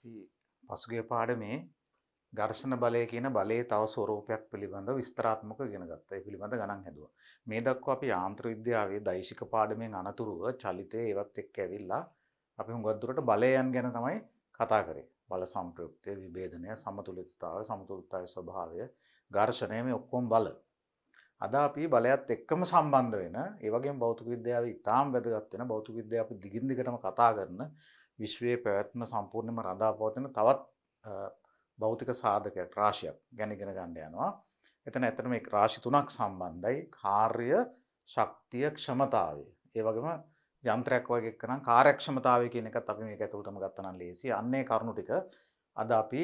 අපි පසුගිය පාඩමේ ඝර්ෂණ බලය කියන බලයේ තව ස්වරූපයක් පිළිබඳව විස්තරාත්මකව ඉගෙන ගත්තා. ඒ පිළිබඳව ගණන් හැදුවා. මේ දක්වා අපි යාන්ත්‍ර විද්‍යාවේ දෛශික පාඩමෙන් අනතුරුව චලිතය ඒවත් එක්ක ඇවිල්ලා අපි හුඟක් දුරට බලයන් ගැන තමයි කතා කරේ. බල සම්ප්‍රයුක්තය, විභේදනය, සමතුලිතතාවය, සමතුලිතතාවයේ ස්වභාවය, ඝර්ෂණය මේ ඔක්කොම බල. අද අපි බලයත් එක්කම සම්බන්ධ වෙන ඒ වගේම භෞතික විද්‍යාවේ ඉතාම වැදගත් වෙන භෞතික විද්‍යාව අපි දිගින් දිගටම කතා කරන විශ්වයේ පැවැත්ම සම්පූර්ණයෙන්ම රඳා පවතින තවත් භෞතික සාධකයක් රාශියක් ගැන ඉගෙන ගන්න යනවා. එතන ඇත්තටම මේ රාශි තුනක් සම්බන්ධයි. කාර්ය, ශක්තිය, ක්ෂමතාවය. ඒ වගේම යන්ත්‍රයක් වගේ එක්කනම් කාර්යක්ෂමතාවය කියන එකත් අපි මේක ඇතුළටම ගත්තා නම් ලේසි. අන්නේ කරුණු ටික අද අපි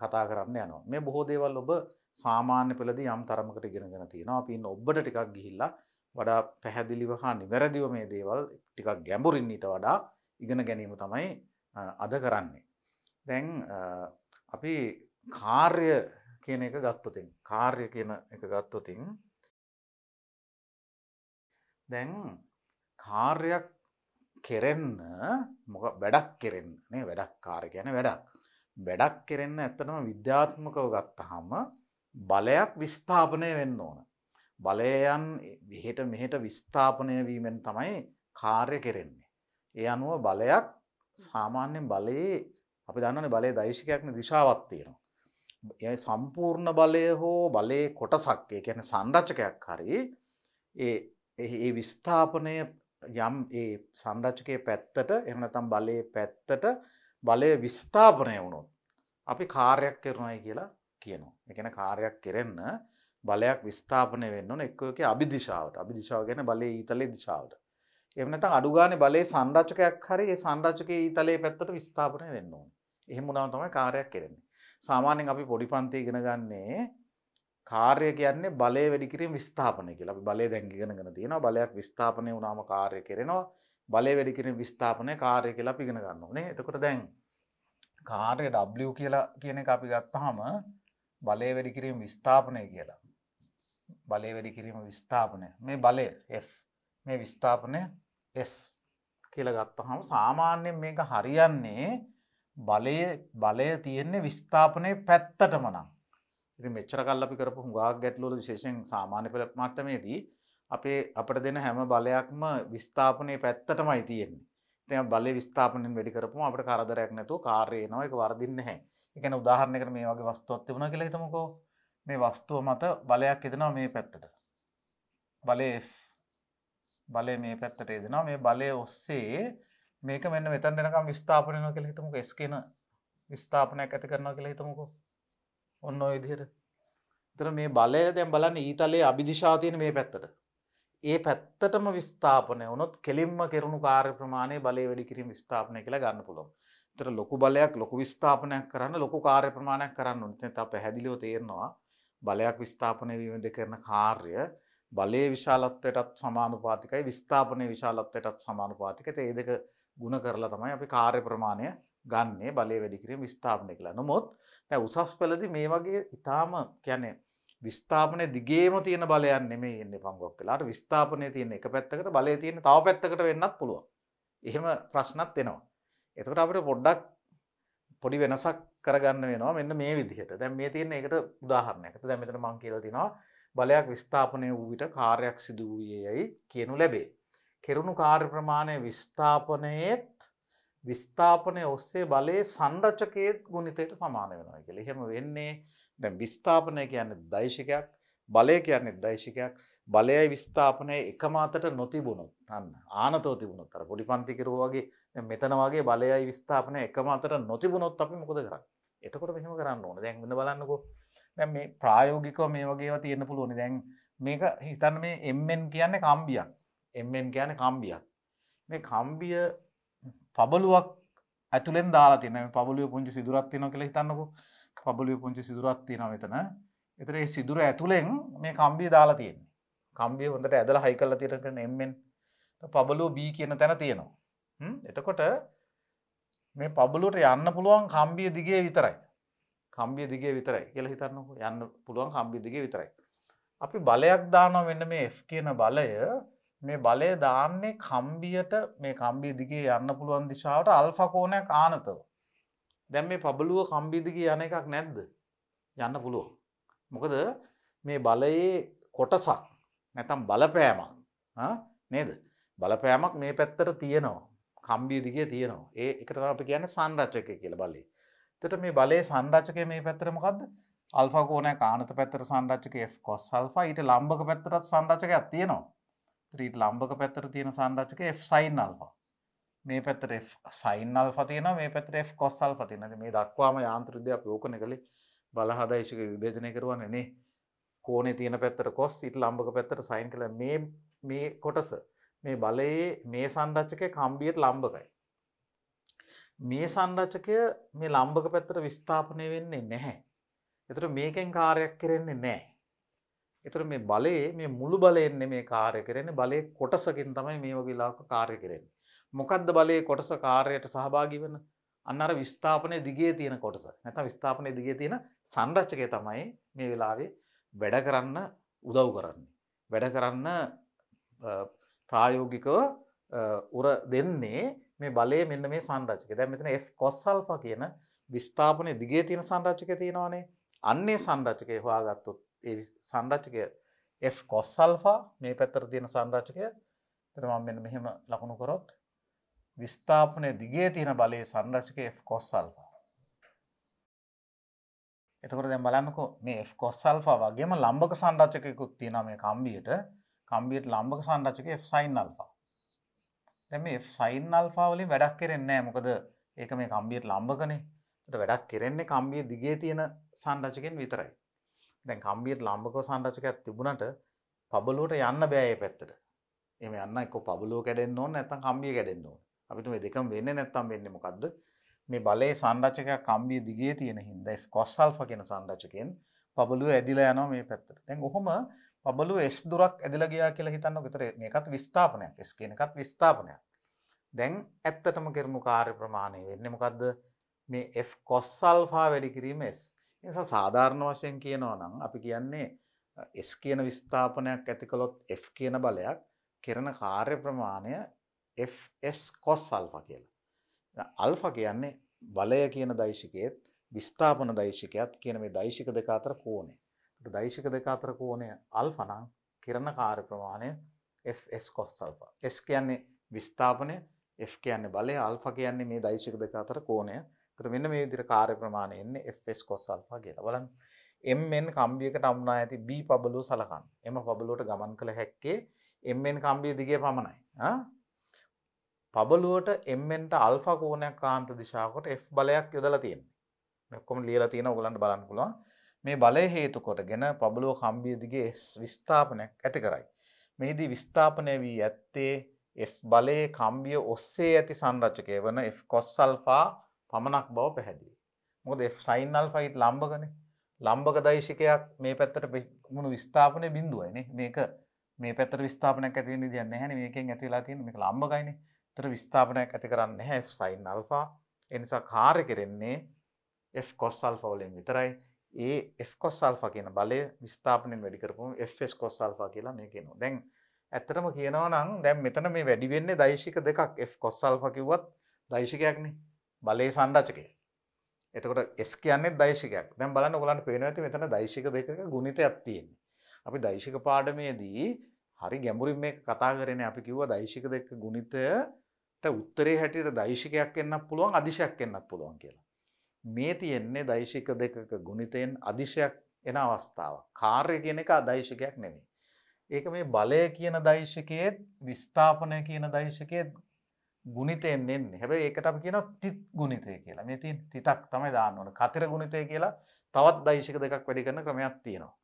කතා කරන්න යනවා. මේ බොහෝ දේවල් ඔබ සාමාන්‍ය පෙළදී යම් තරමකට ඉගෙනගෙන තියෙනවා. අපි ඉන්න ඔබට ටිකක් ගිහිල්ලා වඩා පැහැදිලිව හා නිවැරදිව මේ දේවල් ටිකක් ගැඹුරින් ඊට වඩා ඉගෙන ගැනීම තමයි අද කරන්නේ. දැන් අපි කාර්ය කියන එක ගත්තොතින් දැන් කාර්යයක් කෙරෙන්න වැඩක් කෙරෙන්න නේ වැඩක් කාර්ය කියන්නේ වැඩක් කෙරෙන්න ඇත්තටම විද්‍යාත්මකව ගත්තාම බලයක් විස්ථාපනය වෙන්න ඕන. බලයන් එහෙට මෙහෙට විස්ථාපනය වීමෙන් තමයි කාර්ය කෙරෙන්නේ. ඒ අනුව බලයක් සාමාන්‍යයෙන් බලයේ අපි දන්නවනේ බලයේ දෛශිකයක්නේ දිශාවක් තියෙනවා. ඒ සම්පූර්ණ බලය හෝ බලයේ කොටසක් ඒ කියන්නේ සංරචකයක් හරි ඒ විස්ථාපනය යම් ඒ සංරචකයේ පැත්තට එහෙම නැත්නම් බලයේ පැත්තට බලය විස්ථාපනය වුණොත් අපි කාර්යයක් කරනවායි කියලා කියනවා. ඒ කියන්නේ කාර්යයක් කෙරෙන්න බලයක් විස්ථාපනය වෙන්න ඕන එක්කෝකේ අභිදිශාවට. අභිදිශාව කියන්නේ බලයේ ඊතලයේ දිශාවට. එහෙම නැත්නම් අඩු ගානේ බලයේ සංරචකයක් හරි ඒ සංරචකයේ ඊතලයේ පැත්තට විස්ථාපනය වෙන්න ඕන. එහෙම වුණාම තමයි කාර්යයක් කෙරෙන්නේ. සාමාන්‍යයෙන් අපි පොඩි පන්තියේ ඉගෙන ගන්නේ කාර්ය කියන්නේ බලය වැඩි කිරීම විස්ථාපනය කියලා. අපි බලය දැන් ඉගෙනගෙන තියෙනවා. බලයක් විස්ථාපනය වුණාම කාර්ය කෙරෙනවා. බලය වැඩි කිරීම විස්ථාපනය කාර්ය කියලා අපි ඉගෙන ගන්නවා නේ. එතකොට දැන් කාර්ය W කියලා කියන එක අපි ගත්තාම බලය වැඩි කිරීම විස්ථාපනය කියලා. බලය වැඩි කිරීම විස්ථාපනය. මේ බලය F මේ විස්ථාපනය S කියලා ගත්තාම සාමාන්‍යයෙන් මේක හරියන්නේ බලය තියෙන්නේ විස්ථාපනයේ පැත්තටම නම්. ඉතින් මෙච්චර කල් අපි කරපු හුඟක් ගැටලු වල විශේෂයෙන් සාමාන්‍ය පෙළ මට්ටමේදී අපිට දෙන හැම බලයක්ම විස්ථාපනයේ පැත්තටමයි තියෙන්නේ. ඉතින් බලය විස්ථාපනයෙන් වැඩි කරපුවම අපිට කරදරයක් නැතුව කාර්යය එනවා. ඒක වර්ධින්නේ නැහැ. ඒ කියන්නේ උදාහරණයකට මේ වගේ වස්තුවක් තිබුණා කියලා හිතමුකෝ. මේ වස්තුව මත බලයක් යදෙනවා මේ පැත්තට. බලය F බලය මේ පැත්තට යදෙනවා. මේ බලය ඔස්සේ මේක මෙන්න මෙතන එනකම් විස්ථාපනය වෙනවා කියලා හිතමුකෝ. S කියන විස්ථාපනයක් ඇති කරනවා කියලා හිතමුකෝ. ඔන්න ඔය විදිහට. ඒතර මේ බලය දැන් බලන්න ඊතලයේ අභිදිශාව තියෙන මේ පැත්තට. ඒ පැත්තටම විස්ථාපනය වුණොත් කෙලින්ම කෙරුණු කාර්ය ප්‍රමාණය බලය වැඩි කිරීම විස්ථාපනය කියලා ගන්න පුළුවන්. ඒතර ලොකු බලයක් ලොකු විස්ථාපනයක් කරන්න ලොකු කාර්ය ප්‍රමාණයක් කරන්න ඕනේ. එතන තව පැහැදිලිව තේරෙනවා බලයක් විස්ථාපනය වීම දෙක කරන කාර්ය බලයේ විශාලත්වයටත් සමානුපාතිකයි විස්ථාපනයේ විශාලත්වයටත් සමානුපාතිකයි. ඒ දෙක ගුණ කරලා තමයි අපි කාර්ය ප්‍රමාණය ගන්නේ බලය වැඩි කිරීම විස්ථාපනය කියලා. නමුත් දැන් උසස් පෙළදී මේ වගේ ඊටාම කියන්නේ විස්ථාපනයේ දිගේම තියෙන බලයක් නෙමෙයි එන්නේ පංගුවක් වෙලාවට විස්ථාපනයේ තියෙන එක පැත්තකට බලය තියෙන තව පැත්තකට වෙන්නත් පුළුවන්. එහෙම ප්‍රශ්නත් එනවා. එතකොට අපිට පොඩ්ඩක් පොඩි වෙනසක් කරගන්න වෙනවා මෙන්න මේ විදිහට. දැන් මේ තියෙන එකට උදාහරණයක්. දැන් මෙතන මම කියලා තිනවා බලයක් විස්ථාපනය වූ විට කාර්යයක් සිදු වූයේයි කියනු ලැබේ. කෙරුණු කාර්ය ප්‍රමාණය විස්ථාපනය ඔස්සේ බලයේ සංරචකයේ ගුණිතයට සමාන වෙනවා කියලා. එහෙම වෙන්නේ දැන් විස්ථාපනය කියන්නේ දෛශිකයක්, බලය කියන්නේ දෛශිකයක්. බලයයි විස්ථාපනය එකම අතට නොතිබුණොත් අන්න ආනතව තිබුණොත් අර පොඩි පන්ති කිරුවා වගේ දැන් මෙතන වගේ බලයයි විස්ථාපනය එකම අතට නොතිබුණොත් අපි මොකද කරන්නේ? එතකොට මෙහෙම කරන්න ඕනේ. දැන් මෙන්න බලන්නකෝ. දැන් මේ ප්‍රායෝගිකව මේ වගේ ඒවා තියෙන්න පුළුවන්. දැන් මේක හිතන්න මේ Mn කියන්නේ කම්බියක්. Mn කියන්නේ කම්බියක්. මේ කම්බිය පබළුවක් ඇතුලෙන් දාලා තියෙනවා. මේ පබළුවේ පුංචි සිදුරක් තියෙනවා කියලා හිතන්නකෝ. පබළුවේ පුංචි සිදුරක් තියෙනවා මෙතන. ඒතර මේ සිදුර ඇතුලෙන් මේ කම්බිය දාලා තියෙන්නේ. කම්බිය හොඳට ඇදලා හයි කරලා තියෙන Mn පබළුව B කියන තැන තියෙනවා. එතකොට මේ පබළුවට යන්න පුළුවන් කම්බිය දිගේ විතරයි. කම්බිය දිගේ විතරයි කියලා හිතන්නකෝ. යන්න පුළුවන් කම්බිය දිගේ විතරයි. අපි බලයක් දානවා මෙන්න මේ F කියන බලය මේ බලය දාන්නේ කම්බියට මේ කම්බිය දිගේ යන්න පුළුවන් දිශාවට අල්ෆා කෝණයක් ආනතව. දැන් මේ පබළුව කම්බිය දිගේ යන එකක් නැද්ද? යන්න පුළුවන්. මොකද මේ බලයේ කොටසක් නැත්නම් බලපෑමක් නේද? බලපෑමක් මේ පැත්තට තියෙනවා. කම්බිය දිගේ තියෙනවා. ඒකට තමයි අපි කියන්නේ සංරචකය කියලා බලය. එතකොට මේ බලයේ සංරචකය මේ පැත්තට මොකද්ද? ආල්ෆා කෝණයක් ආනත පැත්තට සංරචකය F cos alpha ඊට ලම්බක පැත්තටත් සංරචකයක් තියෙනවා. ඊට ලම්බක පැත්තට තියෙන සංරචකය F sin alpha. මේ පැත්තට F sin alpha තියෙනවා මේ පැත්තට F cos alpha තියෙනවා. මේ දක්වාම යාන්ත්‍රික විද්‍යාව අපි ඕකනේ කළේ. බල හදයිශක විභජනය කරුවානේ නේ. කෝණේ තියෙන පැත්තට cos ඊට ලම්බක පැත්තට sin කියලා මේ කොටස මේ බලයේ මේ සංරචකය කම්බියට ලම්බකයි. මේ සංරචකය මේ ලම්බක පැත්තට විස්ථාපනය වෙන්නේ නැහැ. ඒතර මේකෙන් කාර්යයක් කරන්නේ නැහැ. ඒතර මේ බලයේ මේ මුළු බලයෙන් නෙමේ කාර්ය කරන්නේ බලයේ කොටසකින් තමයි මේ වගේ ලාක කාර්ය කරන්නේ. මොකද්ද බලයේ කොටස කාර්යයට සහභාගී වෙන? අන්න අර විස්ථාපනයේ දිගේ තියෙන කොටස. නැත්නම් විස්ථාපනයේ දිගේ තියෙන සංරචකය තමයි මේ වෙලාවේ වැඩ කරන්න උදව් කරන්නේ. වැඩ කරන්න ප්‍රායෝගිකව උර දෙන්නේ මේ බලයේ මෙන්න මේ සංරචකය. දැන් මෙතන F cos alpha කියන විස්ථාපනයේ දිගේ තියෙන සංරචකය තියෙනවානේ. අන්නේ සංරචකය හොයාගත්තොත් ඒ සංරචකය F cos alpha මේ පැත්තට තියෙන සංරචකය. එතන මම මෙන්න මෙහෙම ලකුණු කරොත් විස්ථාපනයේ දිගේ තියෙන බලයේ සංරචකය F cos alpha. එතකොට දැන් බලන්නකෝ මේ F cos alpha වගේම ලම්බක සංරචකයකුත් තියෙනවා මේ කම්බියට. කම්බියට ලම්බක සංරචකය F sin alpha. දැන් මේ F sin alpha වලින් වැඩක් කරන්නේ නැහැ. මොකද ඒක මේ කම්බියට ලම්බකනේ. ඒකට වැඩක් කරන්නේ කම්බිය දිගේ තියෙන සංරචකයෙන් විතරයි. දැන් කම්බියට ලම්බකව සංරචකයක් තිබුණට පබළුවට යන්න බෑ මේ පැත්තට. එහෙම යන්න එක්ක පබළුව කැඩෙන්න ඕන නැත්නම් කම්බිය කැඩෙන්න ඕන. අපිට මේ දෙකම වෙන්නේ නැත්නම් වෙන්නේ මොකද්ද? මේ බලයේ සංරචකයක් කම්බිය දිගේ තියෙන හින්දා F cos alpha කියන සංරචකයෙන් පබළුව ඇදිලා යනවා මේ පැත්තට. දැන් ඔහොම පබළුව S දුරක් ඇදලා ගියා කියලා හිතන්නකො. ඒතර මේකත් විස්ථාපනයක්. S කියන එකත් විස්ථාපනයක්. දැන් ඇත්තටම කරනු කාර්ය ප්‍රමාණය වෙන්නේ මොකද්ද? මේ F cos alpha වැඩි කිරීම S. ඒ නිසා සාධාරණ වශයෙන් කියනවා නම් අපි කියන්නේ S කියන විස්ථාපනයක් ඇති කළොත් F කියන බලයක් කරන කාර්ය ප්‍රමාණය Fs cos alpha කියලා. අල්ෆා කියන්නේ බලය කියන දෛශිකයේත් විස්ථාපන දෛශිකයත් කියන මේ දෛශික දෙක අතර කෝණය. ඒත් දෛශික දෙක අතර කෝණය අල්ෆා නම් කිරණ කාර්ය ප්‍රමාණය Fs cos alpha. S කියන්නේ විස්ථාපනය, F කියන්නේ බලය, අල්ෆා කියන්නේ මේ දෛශික දෙක අතර කෝණය. ඒත් මෙන්න මේ විදිහට කාර්ය ප්‍රමාණය එන්නේ Fs cos alpha කියලා. බලන්න. mn කම්බියකට අමුණා ඇති b පබළුව සලකන්න. එම පබළුවට ගමන් කළ හැක්කේ mn කම්බිය දිගේ පමණයි. පබළුවට mnට අල්ෆා කෝණයක් කාන්ත දිශාවකට F බලයක් යොදලා තියෙනවා. මේ ඔක්කොම ලියලා තියෙනවා ඔයගලන්ට බලන්න පුළුවන්. මේ බලය හේතු කොටගෙන පබළුව කම්බිය දිගේ විස්ථාපනයක් ඇති කරයි. මෙහිදී විස්ථාපනය වී ඇත්තේ F බලයේ කම්බිය ඔස්සේ ඇති සංරචකය වන F cos alpha පමණක් බව පැහැදිලි. මොකද F sin alpha ඊට ලම්බකනේ. ලම්බක දෛශිකයක් මේ පැත්තට මුණු විස්ථාපනයේ බිඳුවයි නේ. මේක මේ පැත්තට විස්ථාපනයක් ඇති වෙන්න විදියක් නැහැ නේ. මේකෙන් ඇති වෙලා තියෙන මේක ලම්බකයිනේ. ඒතර විස්ථාපනයක් ඇති කරන්නේ නැහැ F sin alpha. ඒ නිසා කාර්ය කරන්නේ F cos alpha වලින් විතරයි. ඒ F cos alpha කියන බලය විස්ථාපනයෙන් වැඩි කරපුවම Fs cos alpha කියලා මේක එනවා. දැන් ඇත්තටම කියනවා නම් දැන් මෙතන මේ වැඩි වෙන්නේ දෛශික දෙකක්. F cos alpha කිව්වත් දෛශිකයක්නේ. බලයේ සංරචකය. එතකොට S කියන්නේ දෛශිකයක්. දැන් බලන්න ඔයගලන්ට පේනවා ඇති මෙතන දෛශික දෙකක ගුණිතයක් තියෙන්නේ. අපි දෛශික පාඩමේදී හරි ගැඹුරින් මේක කතා කරන්නේ අපි කිව්වා දෛශික දෙක ගුණිතයට උත්තරේ හැටියට දෛශිකයක් එන්නත් පුළුවන් අදිශයක් එන්නත් පුළුවන් කියලා. මේ තියෙන්නේ දෛශික දෙකක ගුණිතයෙන් අදිශයක් එන අවස්ථාවක්. කාර්ය කියන එක දෛශිකයක් නෙමෙයි. ඒක මේ බලය කියන දෛශිකයේ විස්ථාපනය කියන දෛශිකයේ ගුණිතයෙන් එන්නේ. හැබැයි ඒකට අපි කියනවා තිත් ගුණිතය කියලා. මේ තියෙන තිතක් තමයි දාන්න ඕන. කතිර ගුණිතය කියලා තවත් දෛශික දෙකක් වැඩි කරන ක්‍රමයක් තියෙනවා.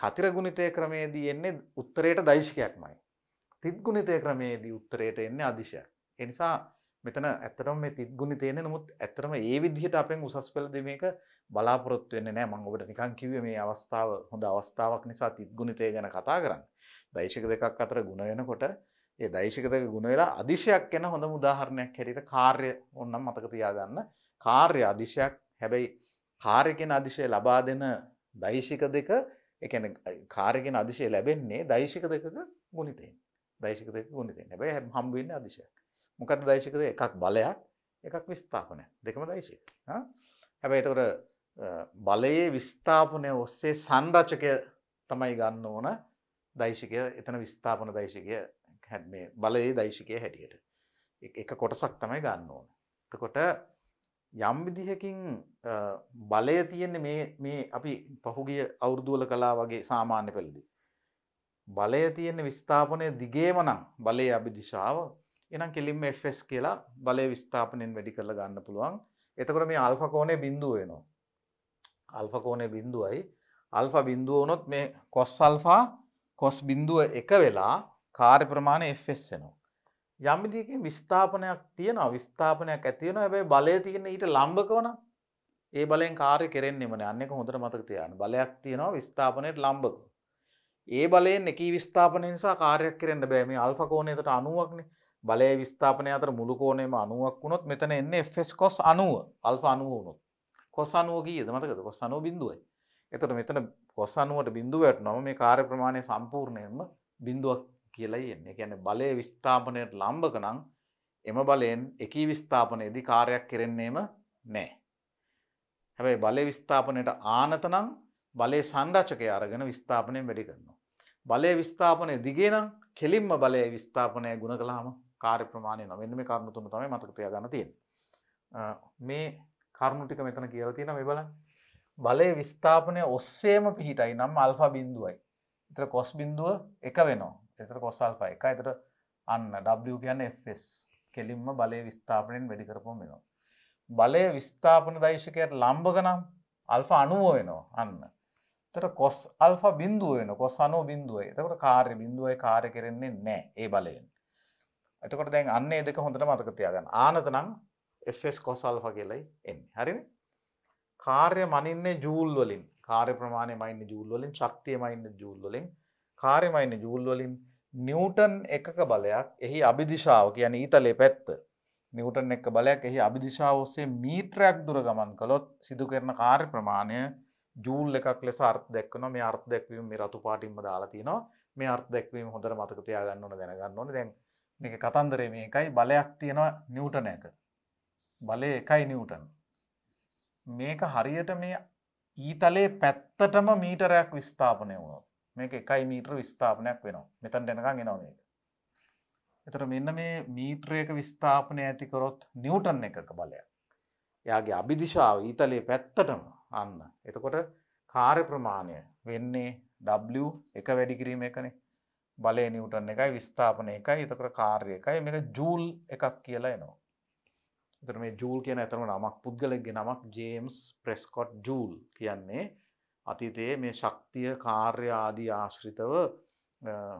කතිර ගුණිතය ක්‍රමයේදී එන්නේ උත්තරයට දෛශිකයක්මයි. තිත් ගුණිතය ක්‍රමයේදී උත්තරයට එන්නේ අදිශයක්. ඒ නිසා මෙතන ඇත්තටම මේ තිත් ගුණිතය එන්නේ නමුත් ඇත්තටම ඒ විදිහට අපෙන් උසස් පෙළදී මේක බලාපොරොත්තු වෙන්නේ නැහැ. මම ඔබට නිකන් කිව්වේ මේ අවස්ථාව හොඳ අවස්ථාවක් නිසා තිත් ගුණිතය ගැන කතා කරන්න. දෛශික දෙකක් අතර ගුණ වෙනකොට ඒ දෛශික දෙක ගුණ වෙලා අදිශයක් එන හොඳම උදාහරණයක් හැටියට කාර්ය ඕනනම් මතක තියාගන්න. කාර්ය අදිශයක්. හැබැයි කාර්ය කියන අදිශය ලබා දෙන දෛශික දෙක ඒ කියන්නේ කාර්ය කියන අදිශය ලැබෙන්නේ දෛශික දෙකක ගුණිතයෙන්. දෛශික දෙක ගුණිතයෙන්. හැබැයි හම්බ වෙන්නේ අදිශයක්. මොකද්ද දෛශික දෙක? එකක් බලයක්, එකක් විස්ථාපනය. දෙකම දෛශික. හැබැයි එතකොට බලයේ විස්ථාපනය ඔස්සේ සංරචකය තමයි ගන්න ඕන දෛශිකය එතන විස්ථාපන දෛශිකය මේ බලයේ දෛශිකය හැටියට. එක කොටසක් තමයි ගන්න ඕන. එතකොට යම් විදිහකින් බලය තියෙන්නේ මේ අපි පහුගිය අවුරුදු වල කළා වගේ සාමාන්‍ය පෙළදී. බලය තියෙන්නේ විස්ථාපනයේ දිගේම නම් බලයේ අභිදිශාව එහෙනම් කෙලින්ම fs කියලා බලය විස්ථාපනයෙන් වැඩි කරලා ගන්න පුළුවන්. එතකොට මේ ආල්ෆා කෝණය බිඳුව වෙනවා. ආල්ෆා කෝණය බිඳුවයි ආල්ෆා බිඳුව වුණොත් මේ cos ආල්ෆා cos බිඳුව එක වෙලා කාර්ය ප්‍රමාණය fs වෙනවා. යම් විදිහකින් විස්ථාපනයක් තියෙනවා විස්ථාපනයක් ඇති වෙනවා හැබැයි බලය තියෙන ඊට ලම්බකව නම් ඒ බලයෙන් කාර්ය කෙරෙන්නේම නෑ. අන්න එක හොඳට මතක තියාගන්න. බලයක් තියෙනවා විස්ථාපනයට ලම්බකව. ඒ බලයෙන් එකී විස්ථාපනය නිසා කාර්යයක් කෙරෙන්න බෑ. මේ ආල්ෆා කෝණයට 90ක්නේ. බලයේ විස්ථාපනය අතර මුළු කෝණයම 90ක් වුණොත් මෙතන එන්නේ fs cos 90. ආල්ෆා 90 වුණොත්. cos 90 කීයද මතකද? cos 90 බිඳුවයි. එතකොට මෙතන cos 90ට බිඳුව වැටෙනවම මේ කාර්ය ප්‍රමාණය සම්පූර්ණයෙන්ම බිඳුවක් කියලායි එන්නේ. ඒ කියන්නේ බලයේ විස්ථාපනයට ලම්බක නම් එම බලයෙන් එකී විස්ථාපනයේදී කාර්යයක් කෙරෙන්නේම නැහැ. හැබැයි බලයේ විස්ථාපනයට ආනත නම් බලයේ සංරචකය අරගෙන විස්ථාපනයෙන් වැඩි කරනවා. බලයේ විස්ථාපනයේ දිගේ නම් කෙලින්ම බලයේ විස්ථාපනය ගුණ කළාම කාර්ය ප්‍රමාණය වෙනවා. මෙන්න මේ කරුණු තුන තමයි මතක තියාගන්න තියෙන්නේ. මේ කරුණු ටික මෙතන කියලා තියෙනවා මේ බලන්න. බලයේ විස්ථාපනය ඔස්සේම පිහිටයි නම් ආල්ෆා බිඳුවයි. ඒතර cos බිඳුව 1 වෙනවා. ඒතර cos ආල්ෆා 1. ඒතර අන්න w කියන්නේ fs. කෙලින්ම බලයේ විස්ථාපනයෙන් වැඩි කරපුවම වෙනවා. බලයේ විස්ථාපන දෛශිකයට ලම්බක නම් ආල්ෆා 90 වෙනවා. අන්න. ඒතර cos ආල්ෆා බිඳුව වෙනවා. cos 90 බිඳුවයි. එතකොට කාර්ය බිඳුවයි කාර්ය කෙරෙන්නේ නැහැ ඒ බලයෙන්. එතකොට දැන් අන්න ඒ දෙක හොඳට මතක තියාගන්න. ආනත නම් fs cos alpha කියලායි එන්නේ. හරිද? කාර්ය මනින්නේ ජූල් වලින්. කාර්ය ප්‍රමාණය මනින්නේ ජූල් වලින්, ශක්තිය මනින්නේ ජූල් වලින්, කාර්ය මනින්නේ ජූල් වලින්. නිව්ටන් එකක බලයක් එහි අභිදිශාව කියන්නේ ඊතලයේ පැත්ත. නිව්ටන් එකක බලයක් එහි අභිදිශාව ඔස්සේ මීටරයක් දුර ගමන් කළොත් සිදු කරන කාර්ය ප්‍රමාණය ජූල් එකක් ලෙස අර්ථ දැක්වනවා. මේ අර්ථ දැක්වීම මේ රතු පාටින්ම දාලා තිනවා. මේ අර්ථ දැක්වීම හොඳට මතක තියාගන්න ඕන දැනගන්න ඕනේ. දැන් මේක කතන්දරේ මේකයි බලයක් තියෙනවා නිව්ටන් එක. බලය 1 නිව්ටන්. මේක හරියට මේ ඊතලයේ පැත්තටම මීටරයක් විස්ථාපනය වුණොත් මේක 1 මීටර විස්ථාපනයක් වෙනවා. මෙතනට එනකන් එනවා මේක. එතකොට මෙන්න මේ මීටරයක විස්ථාපනය ඇති කරොත් නිව්ටන් එකක බලයක්. එයාගේ අභිදිශාව ඊතලයේ පැත්තටම අන්න. එතකොට කාර්ය ප්‍රමාණය වෙන්නේ W එක වැඩි කිරීම එකනේ. බලය නිව්ටන් එකයි විස්ථාපනය එකයි. එතකොට කාර්ය එකයි. මේක ජූල් එකක් කියලා එනවා. එතකොට මේ ජූල් කියන අතරම නමක් පුද්ගලයෙක්ගේ නමක් ජේම්ස් ප්‍රෙස්කොට් ජූල් කියන්නේ අතීතයේ මේ ශක්තිය කාර්ය ආදී ආශ්‍රිතව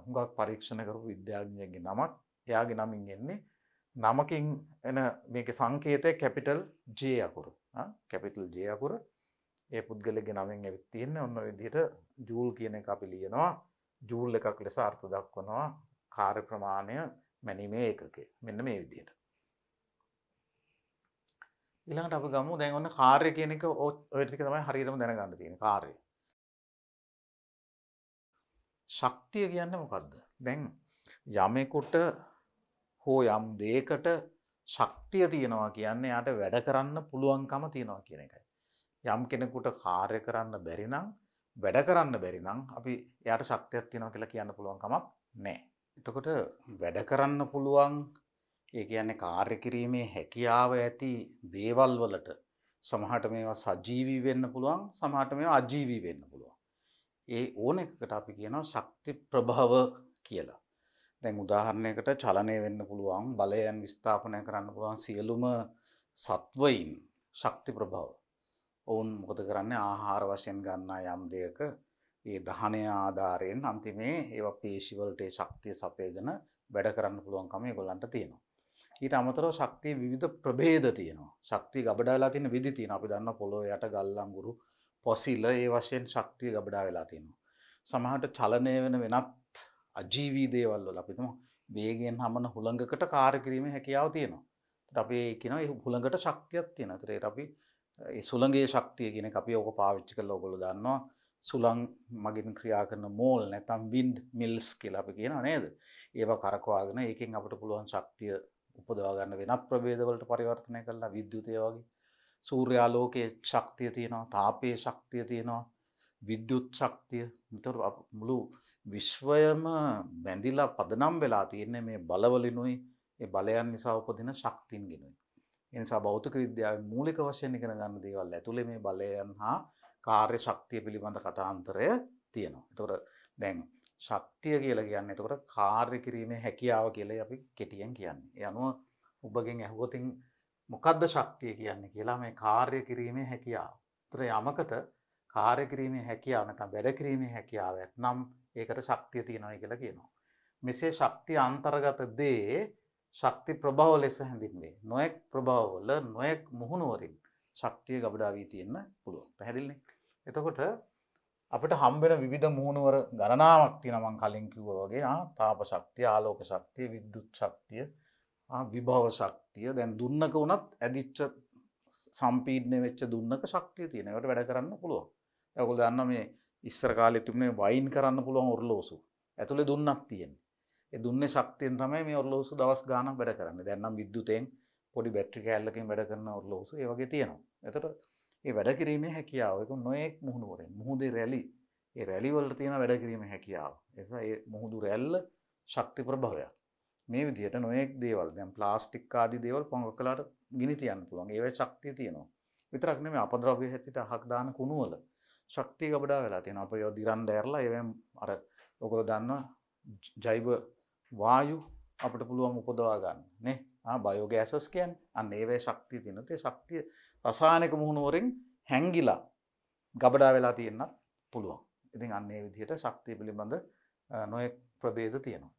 හුඟක් පරීක්ෂණ කරපු විද්‍යාඥයෙක්ගේ නමක්. එයාගේ නමින් එන්නේ නමකින් එන මේකේ සංකේතය කැපිටල් J අකුර. කැපිටල් J අකුර. ඒ පුද්ගලයෙක්ගේ නමින් ඇවිත් තියෙන්නේ ඔන්න ඔය විදිහට ජූල් කියන එක අපි ලියනවා. ජූල් එකක් ලෙස අර්ථ දක්වනවා කාර්ය ප්‍රමාණය මැනීමේ ඒකකය. මෙන්න මේ විදිහට. ඊළඟට අපි ගමු දැන් ඔන්න කාර්ය කියන එක ඔය ටික තමයි හරියටම දැනගන්න තියෙන්නේ කාර්යය. ශක්තිය කියන්නේ මොකද්ද? දැන් යමෙකුට හෝ යම් දෙයකට ශක්තිය තියනවා කියන්නේ යාට වැඩ කරන්න පුළුවන්කම තියනවා කියන එකයි. යම් කෙනෙකුට කාර්ය කරන්න බැරි නම් වැඩ කරන්න බැරි නම් අපි එයාට ශක්තියක් තියනවා කියලා කියන්න පුළුවන් කමක් නැහැ. එතකොට වැඩ කරන්න පුළුවන් ඒ කියන්නේ කාර්ය කිරීමේ හැකියාව ඇති දේවල් වලට සමහරට මේවා සජීවී වෙන්න පුළුවන් සමහරට මේවා අජීවී වෙන්න පුළුවන්. ඒ ඕන එකකට අපි කියනවා ශක්ති ප්‍රභව කියලා. දැන් උදාහරණයකට චලනය වෙන්න පුළුවන් බලයන් විස්ථාපනය කරන්න පුළුවන් සියලුම සත්වයින් ශක්ති ප්‍රභව. ඔවුන් මොකද කරන්නේ ආහාර වශයෙන් ගන්නා යම් දෙයක ඒ දහනය ආධාරයෙන් අන්තිමේ ඒවා පේශි වලට ශක්තිය සපයගෙන වැඩ කරන්න පුළුවන්කම ඒගොල්ලන්ට තියෙනවා. ඊට අමතරව ශක්තිය විවිධ ප්‍රභේද තියෙනවා. ශක්තිය ගබඩා වෙලා තියෙන විදි තියෙනවා. අපි දන්නවා පොළොව යට ගල් අඟුරු පොසිල ඒ වශයෙන් ශක්තිය ගබඩා වෙලා තියෙනවා. සමහරට චලනය වෙන වෙනත් අජීවී දේවල් වල අපි තුමු වේගයෙන් හමන හුළඟකට කාර්ය කිරීමේ හැකියාව තියෙනවා. ඒත් අපි කියනවා ඒ හුළඟට ශක්තියක් තියෙනවා. ඒත් අපි ඒ සුළඟේ ශක්තිය කියන එක අපි ඕක පාවිච්චි කරලා ඔයගොල්ලෝ දන්නවා. සුළං මගින් ක්‍රියා කරන මෝල් නැත්නම් වින්ඩ් මිල්ස් කියලා අපි කියනවා නේද? ඒවා කරකවාගෙන ඒකෙන් අපිට පුළුවන් ශක්තිය උපදවා ගන්න වෙනත් ප්‍රභේද වලට පරිවර්තනය කළා විද්‍යුතය වගේ. සූර්යාලෝකයේ ශක්තිය තියෙනවා, තාපයේ ශක්තිය තියෙනවා, විද්‍යුත් ශක්තිය. මෙතන මුළු විශ්වයම බැඳිලා පදනම් වෙලා තියෙන්නේ මේ බලවලිනුයි, ඒ බලයන් නිසා උපදින ශක්තියින්ගෙනුයි. ඒ නිසා භෞතික විද්‍යාවේ මූලික වශයෙන් ඉගෙන ගන්න දේවල් ඇතුලේ මේ බලයන් හා කාර්ය ශක්තිය පිළිබඳ කතාන්තරය තියෙනවා. එතකොට දැන් ශක්තිය කියලා කියන්නේ එතකොට කාර්ය කිරීමේ හැකියාව කියලා අපි කෙටියෙන් කියන්නේ. ඒ අනුව ඔබගෙන් ඇහුවොතින් මොකද්ද ශක්තිය කියන්නේ කියලා මේ කාර්ය කිරීමේ හැකියාව. ඒතර යමකට කාර්ය කිරීමේ හැකියාව නැත්නම් වැඩ කිරීමේ හැකියාව නැත්නම් ඒකට ශක්තිය තියෙනවා කියලා කියනවා. මෙසේ ශක්තිය අන්තර්ගත දේ ශක්ති ප්‍රභව ලෙස හැඳින්වේ. නොඑක් ප්‍රභවවල නොඑක් මුහුණු වලින් ශක්තිය ගබඩා වී තියෙන්න පුළුවන්. පැහැදිලිනේ? එතකොට අපිට හම්බෙන විවිධ මුහුණුවර ගණනාවක් තියෙනවා මම කලින් කිව්වා වගේ. තාප ශක්තිය, ආලෝක ශක්තිය, විද්‍යුත් ශක්තිය, විභව ශක්තිය. දැන් දුන්නක උනත් ඇදිච්ච සම්පීඩනය වෙච්ච දුන්නක ශක්තිය තියෙන. ඒකට වැඩ කරන්න පුළුවන්. ඔයගොල්ලෝ දන්නවා මේ ඉස්සර කාලේ තිබුණේ වයින් කරන්න පුළුවන් ඔරලෝසු. ඇතුලේ දුන්නක් තියෙන්නේ. ඒ දුන්නේ ශක්තියෙන් තමයි මේ ඔරලෝසු දවස් ගාණක් වැඩ කරන්නේ. දැන් නම් විද්‍යුතෙන් පොඩි බැටරි කෑල්ලකින් වැඩ කරන ඔරලෝසු ඒ වගේ තියෙනවා. එතකොට මේ වැඩ කිරීමේ හැකියාව ඒක නොඑක් මුහුණු වලින් මුහුදේ රැලි ඒ රැලි වලට තියෙන වැඩ කිරීමේ හැකියාව. ඒ නිසා මේ මුහුදු රැල්ල ශක්ති ප්‍රභවයක්. මේ විදිහට නොඑක් දේවල් දැන් ප්ලාස්ටික් ආදී දේවල් පොඟ කළාට ගිනි තියන්න පුළුවන්. ඒවේ ශක්තිය තියෙනවා. විතරක් නෙමෙයි අපද්‍රව්‍ය හැටියට අහක් දාන කුණු වල ශක්තිය ගබඩා වෙලා තියෙනවා. අපේ ඒවා දිරන් දැරලා ඒවෙන් අර ඔයගොල්ලෝ දන්නවා ජෛව වායු අපිට පුළුවන් උපදවා ගන්න නේ. බයෝගෑසස් කියන්නේ අන්න ඒවේ ශක්තිය තියෙනවා. ඒ ශක්තිය රසායනික මුහුණු වලින් හැංගිලා ගබඩා වෙලා තියෙන්නත් පුළුවන්. ඉතින් අන්න ඒ විදිහට ශක්තිය පිළිබඳ නොයෙක් ප්‍රභේද තියෙනවා.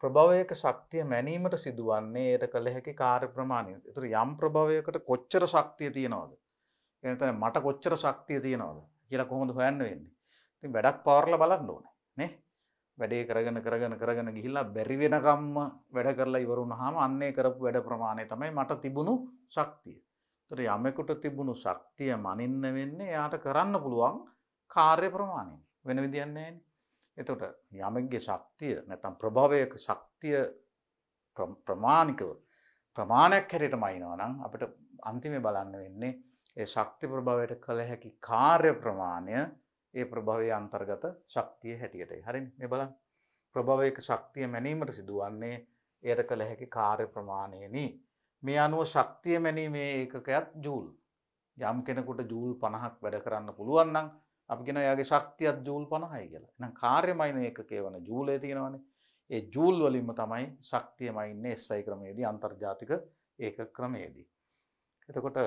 ප්‍රභවයක ශක්තිය මැනීමට සිදුවන්නේ ඒට කළ හැකි කාර්ය ප්‍රමාණය. ඒතර යම් ප්‍රභවයකට කොච්චර ශක්තිය තියෙනවද? එතන මට කොච්චර ශක්තිය තියෙනවද කියලා කොහොමද හොයන්න වෙන්නේ? ඉතින් වැඩක් පවර්ලා බලන්න ඕනේ නේ. වැඩේ කරගෙන ගිහිල්ලා බැරි වෙනකම්ම වැඩ කරලා ඉවර වුණාම අන්නේ කරපු වැඩ ප්‍රමාණය තමයි මට තිබුණු ශක්තිය. ඒතර යමෙකුට තිබුණු ශක්තිය මනින්න වෙන්නේ එයාට කරන්න පුළුවන් කාර්ය ප්‍රමාණය. වෙන විදියක් නැහැනේ. එතකොට යමෙක්ගේ ශක්තිය නැත්නම් ප්‍රභවයක ශක්තිය ප්‍රමාණිකව ප්‍රමාණයක් හැටියටම අයිනවා නම් අපිට අන්තිමේ බලන්න වෙන්නේ ඒ ශක්ති ප්‍රභවයට කළ හැකි කාර්ය ප්‍රමාණය ඒ ප්‍රභවයේ අන්තර්ගත ශක්තිය හැටියටයි. හරිනේ මේ බලන්න. ප්‍රභවයක ශක්තිය මැනීමට සිදුවන්නේ එයට කළ හැකි කාර්ය ප්‍රමාණයනි. මේ අනුව ශක්තිය මැනීමේ ඒකකයක් ජූල්. යම් කෙනෙකුට ජූල් 50ක් වැඩ කරන්න පුළුවන් නම් අපි කියනවා එයාගේ ශක්තියත් ජූල් 50යි කියලා. එහෙනම් කාර්යමයින ඒකකයේ වන ජූලේ තියෙනවනේ. ඒ ජූල් වලින්ම තමයි ශක්තියමයි ඉන්නේ SI ක්‍රමයේදී අන්තර්ජාතික ඒකක ක්‍රමයේදී. එතකොට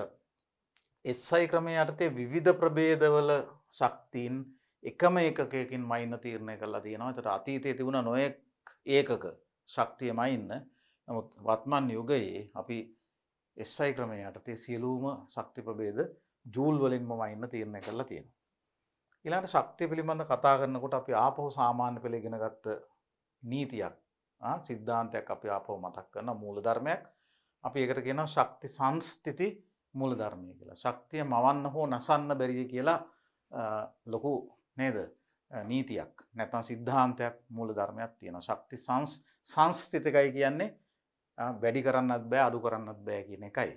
SI ක්‍රමයේ යටතේ විවිධ ප්‍රභේදවල ශක්තියින් එකම ඒකකයකින් මයින්න තීරණය කරලා තියෙනවා. ඒතර අතීතයේ තිබුණ නොයෙක් ඒකක ශක්තියමයි ඉන්න. නමුත් වත්මන් යුගයේ අපි SI ක්‍රමයේ යටතේ සියලුම ශක්ති ප්‍රභේද ජූල් වලින්ම මයින්න තීරණය කරලා තියෙනවා. ඊළඟට ශක්තිය පිළිබඳ කතා කරනකොට අපි ආපහු සාමාන්‍ය පෙළ ඉගෙන ගත්ත නීතියක් සිද්ධාන්තයක් අපි ආපහු මතක් කරන මූලධර්මයක්. අපි ඒකට කියනවා ශක්ති සංස්ථಿತಿ මූලධර්මය කියලා. ශක්තිය මවන්න හෝ නසන්න බැරිය කියලා ලොකු නේද නීතියක් නැත්නම් සිද්ධාන්තයක් මූලධර්මයක් තියෙනවා. ශක්ති සංස්ථිතිකයි කියන්නේ වැඩි කරන්නත් බෑ අඩු කරන්නත් බෑ කියන එකයි.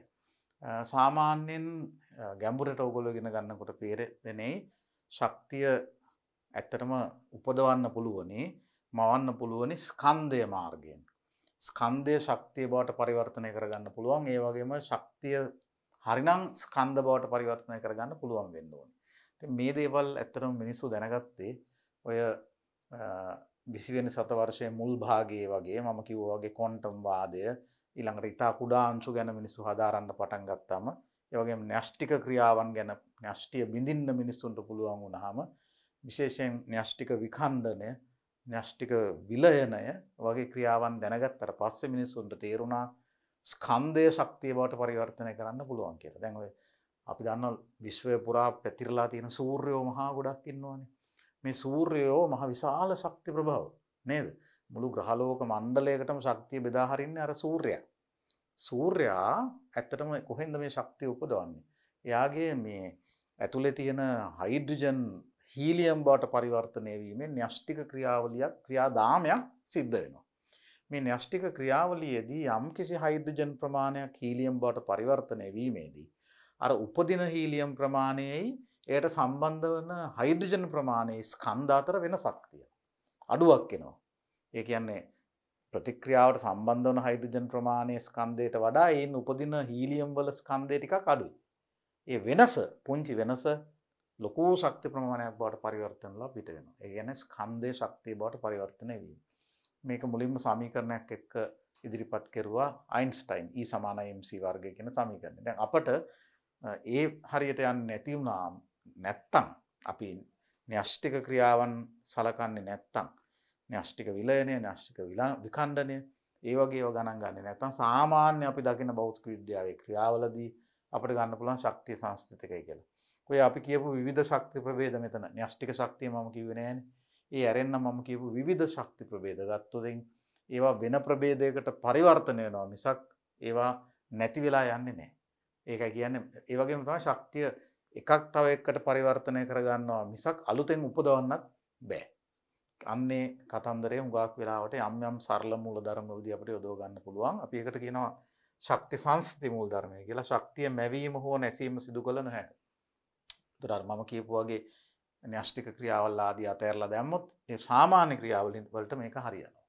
සාමාන්‍යයෙන් ගැඹුරට ඔයගොල්ලෝ ඉගෙන ගන්නකොට පේරෙන්නේ ශක්තිය ඇත්තටම උපදවන්න පුළුවනි මවන්න පුළුවනි ස්කන්ධය මාර්ගයෙන්. ස්කන්ධය ශක්තිය බවට පරිවර්තනය කරගන්න පුළුවන්. ඒ වගේම ශක්තිය හරිනම් ස්කන්ධ බවට පරිවර්තනය කරගන්න පුළුවන් වෙන්න ඕනේ. ඉතින් මේ දේවල් ඇත්තටම මිනිස්සු දැනගත්තේ ඔය 20 වෙනි සතවර්ෂයේ මුල් භාගයේ වගේ මම කිව්වා වගේ ක්වොන්ටම් වාදය ඊළඟට ඉතා කුඩා අංශු ගැන මිනිස්සු හදාරන්න පටන් ගත්තාම ඒ වගේම න්‍යෂ්ටික ක්‍රියාවන් ගැන න්‍යෂ්ටිය බිඳින්න මිනිස්සුන්ට පුළුවන් වුණාම විශේෂයෙන් න්‍යෂ්ටික විඛණ්ඩනය න්‍යෂ්ටික විලයනය වගේ ක්‍රියාවන් දැනගත්තට පස්සේ මිනිස්සුන්ට තේරුණා ස්කන්ධය ශක්තිය බවට පරිවර්තනය කරන්න පුළුවන් කියලා. දැන් ඔය අපි දන්නවා විශ්වය පුරා පැතිරලා තියෙන සූර්යෝ මහා ගොඩක් ඉන්නවනේ. මේ සූර්යෝ මහ විශාල ශක්ති ප්‍රභව නේද? මුළු ග්‍රහලෝක මණ්ඩලයකටම ශක්තිය බෙදා හරින්නේ අර සූර්යයා. සූර්යයා ඇත්තටම කොහෙන්ද මේ ශක්තිය උපදවන්නේ? එයාගේ මේ ඇතුලේ තියෙන හයිඩ්‍රජන් හීලියම් බවට පරිවර්තනය වීමෙන් න්‍යෂ්ටික ක්‍රියාවලියක් ක්‍රියාදාමයක් සිද්ධ වෙනවා. මේ න්‍යෂ්ටික ක්‍රියාවලියේදී යම්කිසි හයිඩ්‍රජන් ප්‍රමාණයක් හීලියම් බවට පරිවර්තනය වීමේදී අර උපදින හීලියම් ප්‍රමාණයයි එයට සම්බන්ධ වන හයිඩ්‍රජන් ප්‍රමාණයේ ස්කන්ධ අතර වෙනසක් තියෙනවා. අඩුවක් එනවා. ඒ කියන්නේ ප්‍රතික්‍රියාවට සම්බන්ධ වන හයිඩ්‍රජන් ප්‍රමාණයේ ස්කන්ධයට වඩා ඒන් උපදින හීලියම් වල ස්කන්ධය ටිකක් අඩුයි. ඒ වෙනස පුංචි වෙනස ලොකු ශක්ති ප්‍රමාණයක් බවට පරිවර්තන වෙලා පිට වෙනවා. ඒ කියන්නේ ස්කන්ධයේ ශක්තිය බවට පරිවර්තනය වීම. මේක මුලින්ම සමීකරණයක් එක්ක ඉදිරිපත් කෙරුවා අයින්ස්ටයින් E = mc වර්ගය කියන සමීකරණය. දැන් අපට ඒ හරියට යන්නේ නැති වුණා නැත්තම් අපි න්‍යෂ්ටික ක්‍රියාවන් සලකන්නේ නැත්තම් න්‍යෂ්ටික විලයනය න්‍යෂ්ටික විඛණ්ඩනය ඒ වගේ ඒවා ගණන් ගන්නේ නැත්තම් සාමාන්‍ය අපි දකින භෞතික විද්‍යාවේ ක්‍රියාවලදී අපිට ගන්න පුළුවන් ශක්තිය සංස්ථිතිකයි කියලා. ඔය අපි කියපු විවිධ ශක්ති ප්‍රභේද මෙතන න්‍යෂ්ටික ශක්තිය මම කිව්වේ නෑනේ. ඒ ඇරෙන්න මම කියපු විවිධ ශක්ති ප්‍රභේද ගත්තොත් ඒවා වෙන ප්‍රභේදයකට පරිවර්තනය වෙනවා මිසක් ඒවා නැති වෙලා යන්නේ නැහැ. ඒකයි කියන්නේ ඒ වගේම තමයි ශක්තිය එකක් තව එකකට පරිවර්තනය කරගන්නවා මිසක් අලුතෙන් උපදවන්නත් බෑ. අන්නේ කතන්දරේ හුඟක් වෙලාවට යම් යම් සරල මූලධර්ම වලදී අපිට යොදව ගන්න පුළුවන්. අපි ඒකට කියනවා ශක්ති සංස්ථිති මූලධර්මය කියලා. ශක්තිය මැවීම හෝ නැසීම සිදු කළ නැහැ. ඒතර මම කියපු වගේ න්‍යෂ්ටික ක්‍රියාවල් ආදී අතහැරලා දැම්මොත් ඒ සාමාන්‍ය ක්‍රියාවලින් වලට මේක හරියනවා.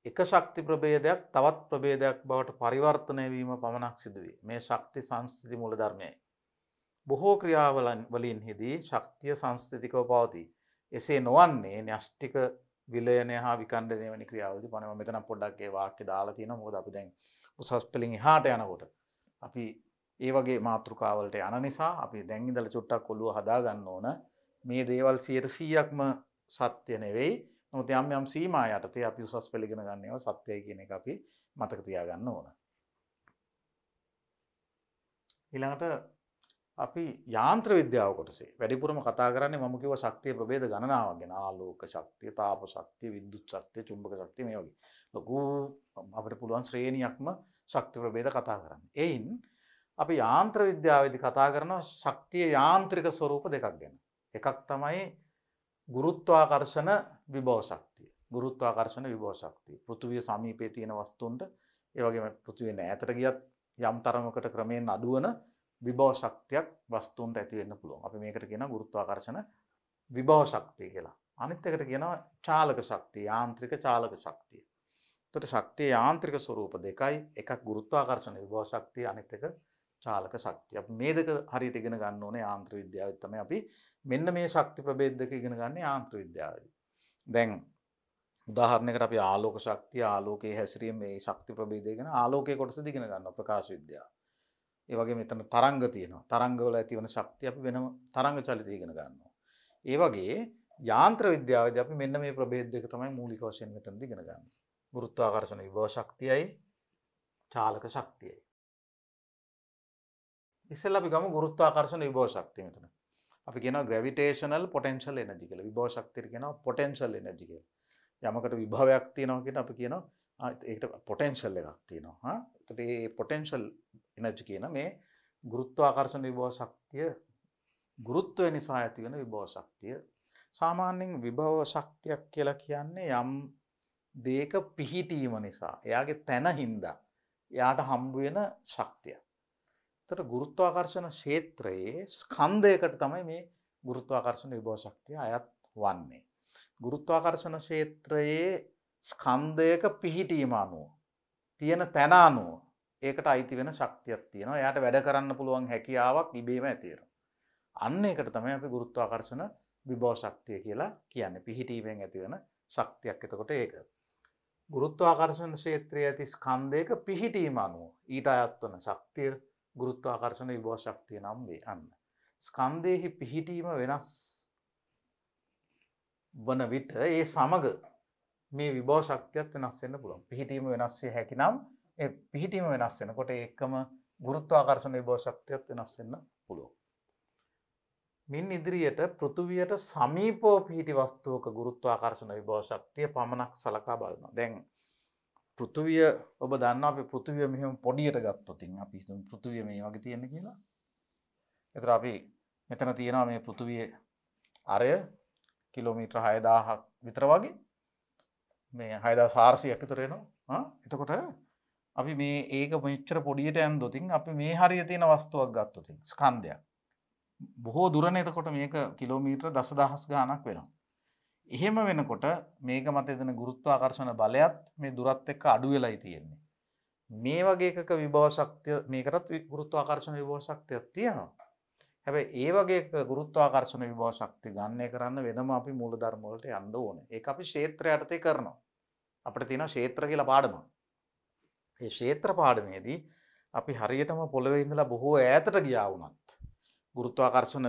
එක ශක්ති ප්‍රභේදයක් තවත් ප්‍රභේදයක් බවට පරිවර්තනය වීම පමණක් සිදුවේ. මේ ශක්ති සංස්ථිති මූලධර්මයයි. බොහෝ ක්‍රියාවලින්හිදී ශක්තිය සංස්ථිතිකව පවතී. එසේ නොවන්නේ න්‍යෂ්ටික විලයනය හා විඛණ්ඩනය වැනි ක්‍රියාවලදී. මම මෙතන පොඩ්ඩක් ඒ වාක්‍ය දාලා තියෙනවා. මොකද අපි දැන් උසස් පෙළින් එහාට යනකොට අපි ඒ වගේ මාතෘකාවලට යන නිසා අපි දැන් ඉඳලා චුට්ටක් ඔළුව හදා ගන්න ඕන. මේ දේවල් 100%ක්ම සත්‍ය නෙවෙයි. නමුත් යම් යම් සීමා යටතේ අපි උසස් පෙළ ඉගෙන ගන්න ඒවා සත්‍යයි කියන එක අපි මතක තියාගන්න ඕන. ඊළඟට අපි යාන්ත්‍ර විද්‍යාව කොටසේ වැඩිපුරම කතා කරන්නේ මම කිව්ව ශක්තිය ප්‍රභේද ගණනාවක් ගැන. ආලෝක ශක්තිය, තාප ශක්තිය, විද්‍යුත් ශක්තිය, චුම්බක ශක්තිය මේ වගේ. ලොකු අපිට පුළුවන් ශ්‍රේණියක්ම ශක්ති ප්‍රභේද කතා කරන්න. එයින් අපි යාන්ත්‍ර විද්‍යාවේදී කතා කරනවා ශක්තිය යාන්ත්‍රික ස්වරූප දෙකක් ගැන. එකක් තමයි ගුරුත්වාකර්ෂණ විභව ශක්තිය. ගුරුත්වාකර්ෂණ විභව ශක්තිය. පෘථිවිය සමීපයේ තියෙන වස්තුන්ට ඒ වගේම පෘථිවිය ඈතට ගියත් යම් තරමකට ක්‍රමයෙන් අඩුවන විභව ශක්තියක් වස්තුන්ට ඇති වෙන්න පුළුවන්. අපි මේකට කියනවා ගුරුත්වාකර්ෂණ විභව ශක්තිය කියලා. අනිත් එකට කියනවා චාලක ශක්තිය, යාන්ත්‍රික චාලක ශක්තිය. එතකොට ශක්තිය යාන්ත්‍රික ස්වරූප දෙකයි. එකක් ගුරුත්වාකර්ෂණ විභව ශක්තිය, අනිත් එක චාලක ශක්තිය. අපි මේ දෙක හරියට ඉගෙන ගන්න ඕනේ යාන්ත්‍ර විද්‍යාවෙත් තමයි අපි මෙන්න මේ ශක්ති ප්‍රභේද දෙක ඉගෙන ගන්න යාන්ත්‍ර විද්‍යාවේදී. දැන් උදාහරණයකට අපි ආලෝක ශක්තිය, ආලෝකයේ හැසිරීම මේ ශක්ති ප්‍රභේදය ගැන ආලෝකයේ කොටසදී ඉගෙන ගන්නවා ප්‍රකාශ විද්‍යාව. ඒ වගේ මෙතන තරංග තියෙනවා. තරංග වල ඇතිවන ශක්තිය අපි වෙනම තරංග චලිතය ඉගෙන ගන්නවා. ඒ වගේ යාන්ත්‍ර විද්‍යාවේදී අපි මෙන්න මේ ප්‍රභේද දෙක තමයි මූලික වශයෙන් මෙතනදී ඉගෙන ගන්න. ගුරුත්වාකර්ෂණ විභව ශක්තියයි චාලක ශක්තියයි. ඉස්සෙල්ලා අපි ගමු ගුරුත්වාකර්ෂණ විභව ශක්තිය මෙතන. අපි කියනවා gravitational potential energy කියලා. විභව ශක්තියට කියනවා potential energy කියලා. යමකට විභවයක් තියෙනවා කියන අපි කියනවා ඒකට potential එකක් තියෙනවා. එතකොට මේ potential energy කියන මේ ගුරුත්වාකර්ෂණ විභව ශක්තිය ගුරුත්වය නිසා ඇති වෙන විභව ශක්තිය. සාමාන්‍යයෙන් විභව ශක්තියක් කියලා කියන්නේ යම් දෙයක පිහිටීම නිසා එයාගේ තැන හින්දා එයාට හම්බ වෙන ශක්තිය. එතකොට ගුරුත්වාකර්ෂණ ක්ෂේත්‍රයේ ස්කන්ධයකට තමයි මේ ගුරුත්වාකර්ෂණ විභව ශක්තිය අයත් වන්නේ. ගුරුත්වාකර්ෂණ ක්ෂේත්‍රයේ ස්කන්ධයක පිහිටීම අනුව තියෙන තැන අනුව ඒකට අයිති වෙන ශක්තියක් තියෙනවා. එයාට වැඩ කරන්න පුළුවන් හැකියාවක් ඉබේම ඇති වෙනවා. අන්න ඒකට තමයි අපි ගුරුත්වාකර්ෂණ විභව ශක්තිය කියලා කියන්නේ. පිහිටීමෙන් ඇති වෙන ශක්තියක්. එතකොට ඒක ගුරුත්වාකර්ෂණ ක්ෂේත්‍රයේ ඇති ස්කන්ධයක පිහිටීම අනුව ඊට අයත් වන ශක්තිය ගුරුත්වාකර්ෂණ විභව ශක්තිය නම් වේ. අන්න ස්කන්ධයෙහි පිහිටීම වෙනස් වන විට ඒ සමග මේ විභව ශක්තියත් වෙනස් වෙන්න පුළුවන්. පිහිටීම වෙනස් විය හැකි නම් ඒ පිහිටීම වෙනස් වෙනකොට ඒකම ගුරුත්වාකර්ෂණ විභව ශක්තියත් වෙනස් වෙන්න පුළුවන්. මින් ඉදිරියට පෘථුවියට සමීපව පිහිටි වස්තුවක ගුරුත්වාකර්ෂණ විභව ශක්තිය පමණක් සලකා බලනවා. දැන් පෘථුවිය ඔබ දන්නවා අපි පෘථුවිය මෙහෙම පොඩියට ගත්තොත් අපි හිතමු පෘථුවිය මේ වගේ තියෙන කියලා. ඒතර අපි මෙතන තියෙනවා මේ පෘථුවියේ අරය කිලෝමීටර 6000ක් විතර වගේ. මේ 6400ක් විතර එනවා. එතකොට අපි මේ ඒක මෙච්චර පොඩියට යන්දොත් අපි මේ හරිය තියෙන වස්තුවක් ගත්තොත් ස්කන්ධයක් බොහෝ දුරනේ එතකොට මේක කිලෝමීටර දසදහස් ගාණක් වෙනවා. එහෙම වෙනකොට මේක මත එදෙන ගුරුත්වාකර්ෂණ බලයත් මේ දුරත් එක්ක අඩු වෙලයි තියෙන්නේ. මේ වගේ එකක විභව ශක්තිය මේකටත් ගුරුත්වාකර්ෂණ විභව ශක්තියක් තියෙනවා. හැබැයි ඒ වගේ එක ගුරුත්වාකර්ෂණ විභව ශක්තිය ගණනය කරන්න වෙනම අපි මූලධර්ම වලට යන්න ඕනේ. ඒක අපි ක්ෂේත්‍රය යටතේ කරනවා. අපිට තියෙනවා ක්ෂේත්‍ර කියලා පාඩමක්. ඒ ක්ෂේත්‍ර පාඩමේදී අපි හරියටම පොළවේ ඉඳලා බොහෝ ඈතට ගියා වුණත් ගුරුත්වාකර්ෂණ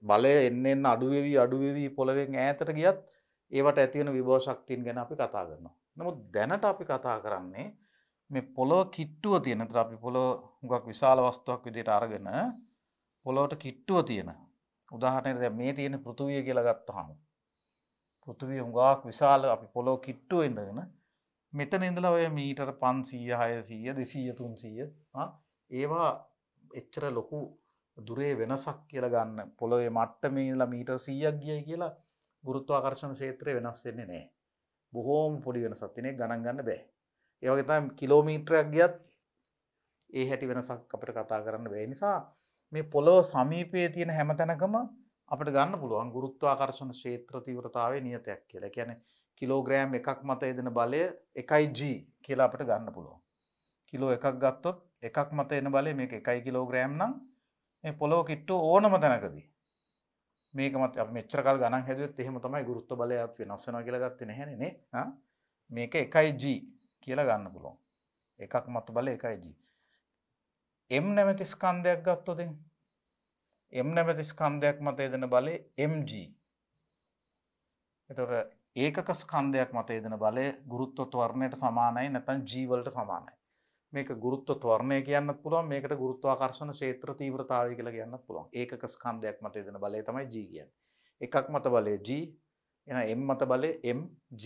බලය එන්න අඩු වෙවි පොළවෙන් ඈතට ගියත් ඒවට ඇති වෙන විභව ශක්තියන් ගැන අපි කතා කරනවා. නමුත් දැනට අපි කතා කරන්නේ මේ පොළොව කිට්ටුව තියෙන. ඒතර අපි පොළොව හුඟක් විශාල වස්තුවක් විදිහට අරගෙන පොළොවට කිට්ටුව තියෙන. උදාහරණයක් දැන් මේ තියෙන පෘථුවිය කියලා ගත්තාම පෘථුවිය හුඟක් විශාල අපි පොළොව කිට්ටුව ඉඳගෙන මෙතන ඉඳලා ඔය මීටර 500 600 200 300 ඒවා එච්චර ලොකු දුරේ වෙනසක් කියලා ගන්න පොළොවේ මට්ටමේ ඉඳලා මීටර 100ක් ගියයි කියලා ගුරුත්වාකර්ෂණ ක්ෂේත්‍රය වෙනස් වෙන්නේ නැහැ. බොහෝම පොඩි වෙනසක් තියෙන එක ගණන් ගන්න බෑ. ඒ වගේ තමයි කිලෝමීටරයක් ගියත් ඒ හැටි වෙනසක් අපිට කතා කරන්න බැහැ. නිසා මේ පොළොව සමීපයේ තියෙන හැම තැනකම අපිට ගන්න පුළුවන් ගුරුත්වාකර්ෂණ ක්ෂේත්‍ර තීව්‍රතාවයේ නියතයක් කියලා. ඒ කියන්නේ කිලෝග්‍රෑම් එකක් මත එදෙන බලය 1g කියලා අපිට ගන්න පුළුවන්. කිලෝ එකක් ගත්තොත් එකක් මත එන බලය මේක 1 කිලෝග්‍රෑම් නම් මේ පොළොව කිට්ටුව ඕනම තැනකදී මේක මත අපි මෙච්චර කල් ගණන් හැදුවෙත් එහෙම තමයි ගුරුත්ව බලය අපි වෙනස් වෙනවා කියලා ගත්තේ නැහැනේ නේ. මේක 1g කියලා ගන්න පුළුවන්. එකක් මත බලය 1g. m නැමැති ස්කන්ධයක් ගත්තොත් m නැමැති ස්කන්ධයක් මත එදෙන බලය mg. එතකොට ඒකක ස්කන්ධයක් මත එදෙන බලය ගුරුත්ව ත්වරණයට සමානයි නැත්නම් g වලට සමානයි. මේක ගුරුත්ව ත්වරණය කියන්නත් පුළුවන් මේකට ගුරුත්වාකර්ෂණ ක්ෂේත්‍ර තීව්‍රතාවය කියලා කියන්නත් පුළුවන්. ඒකක ස්කන්ධයක් මත එදෙන බලය තමයි g කියන්නේ. එකක් මත බලය g එහෙනම් m මත බලය mg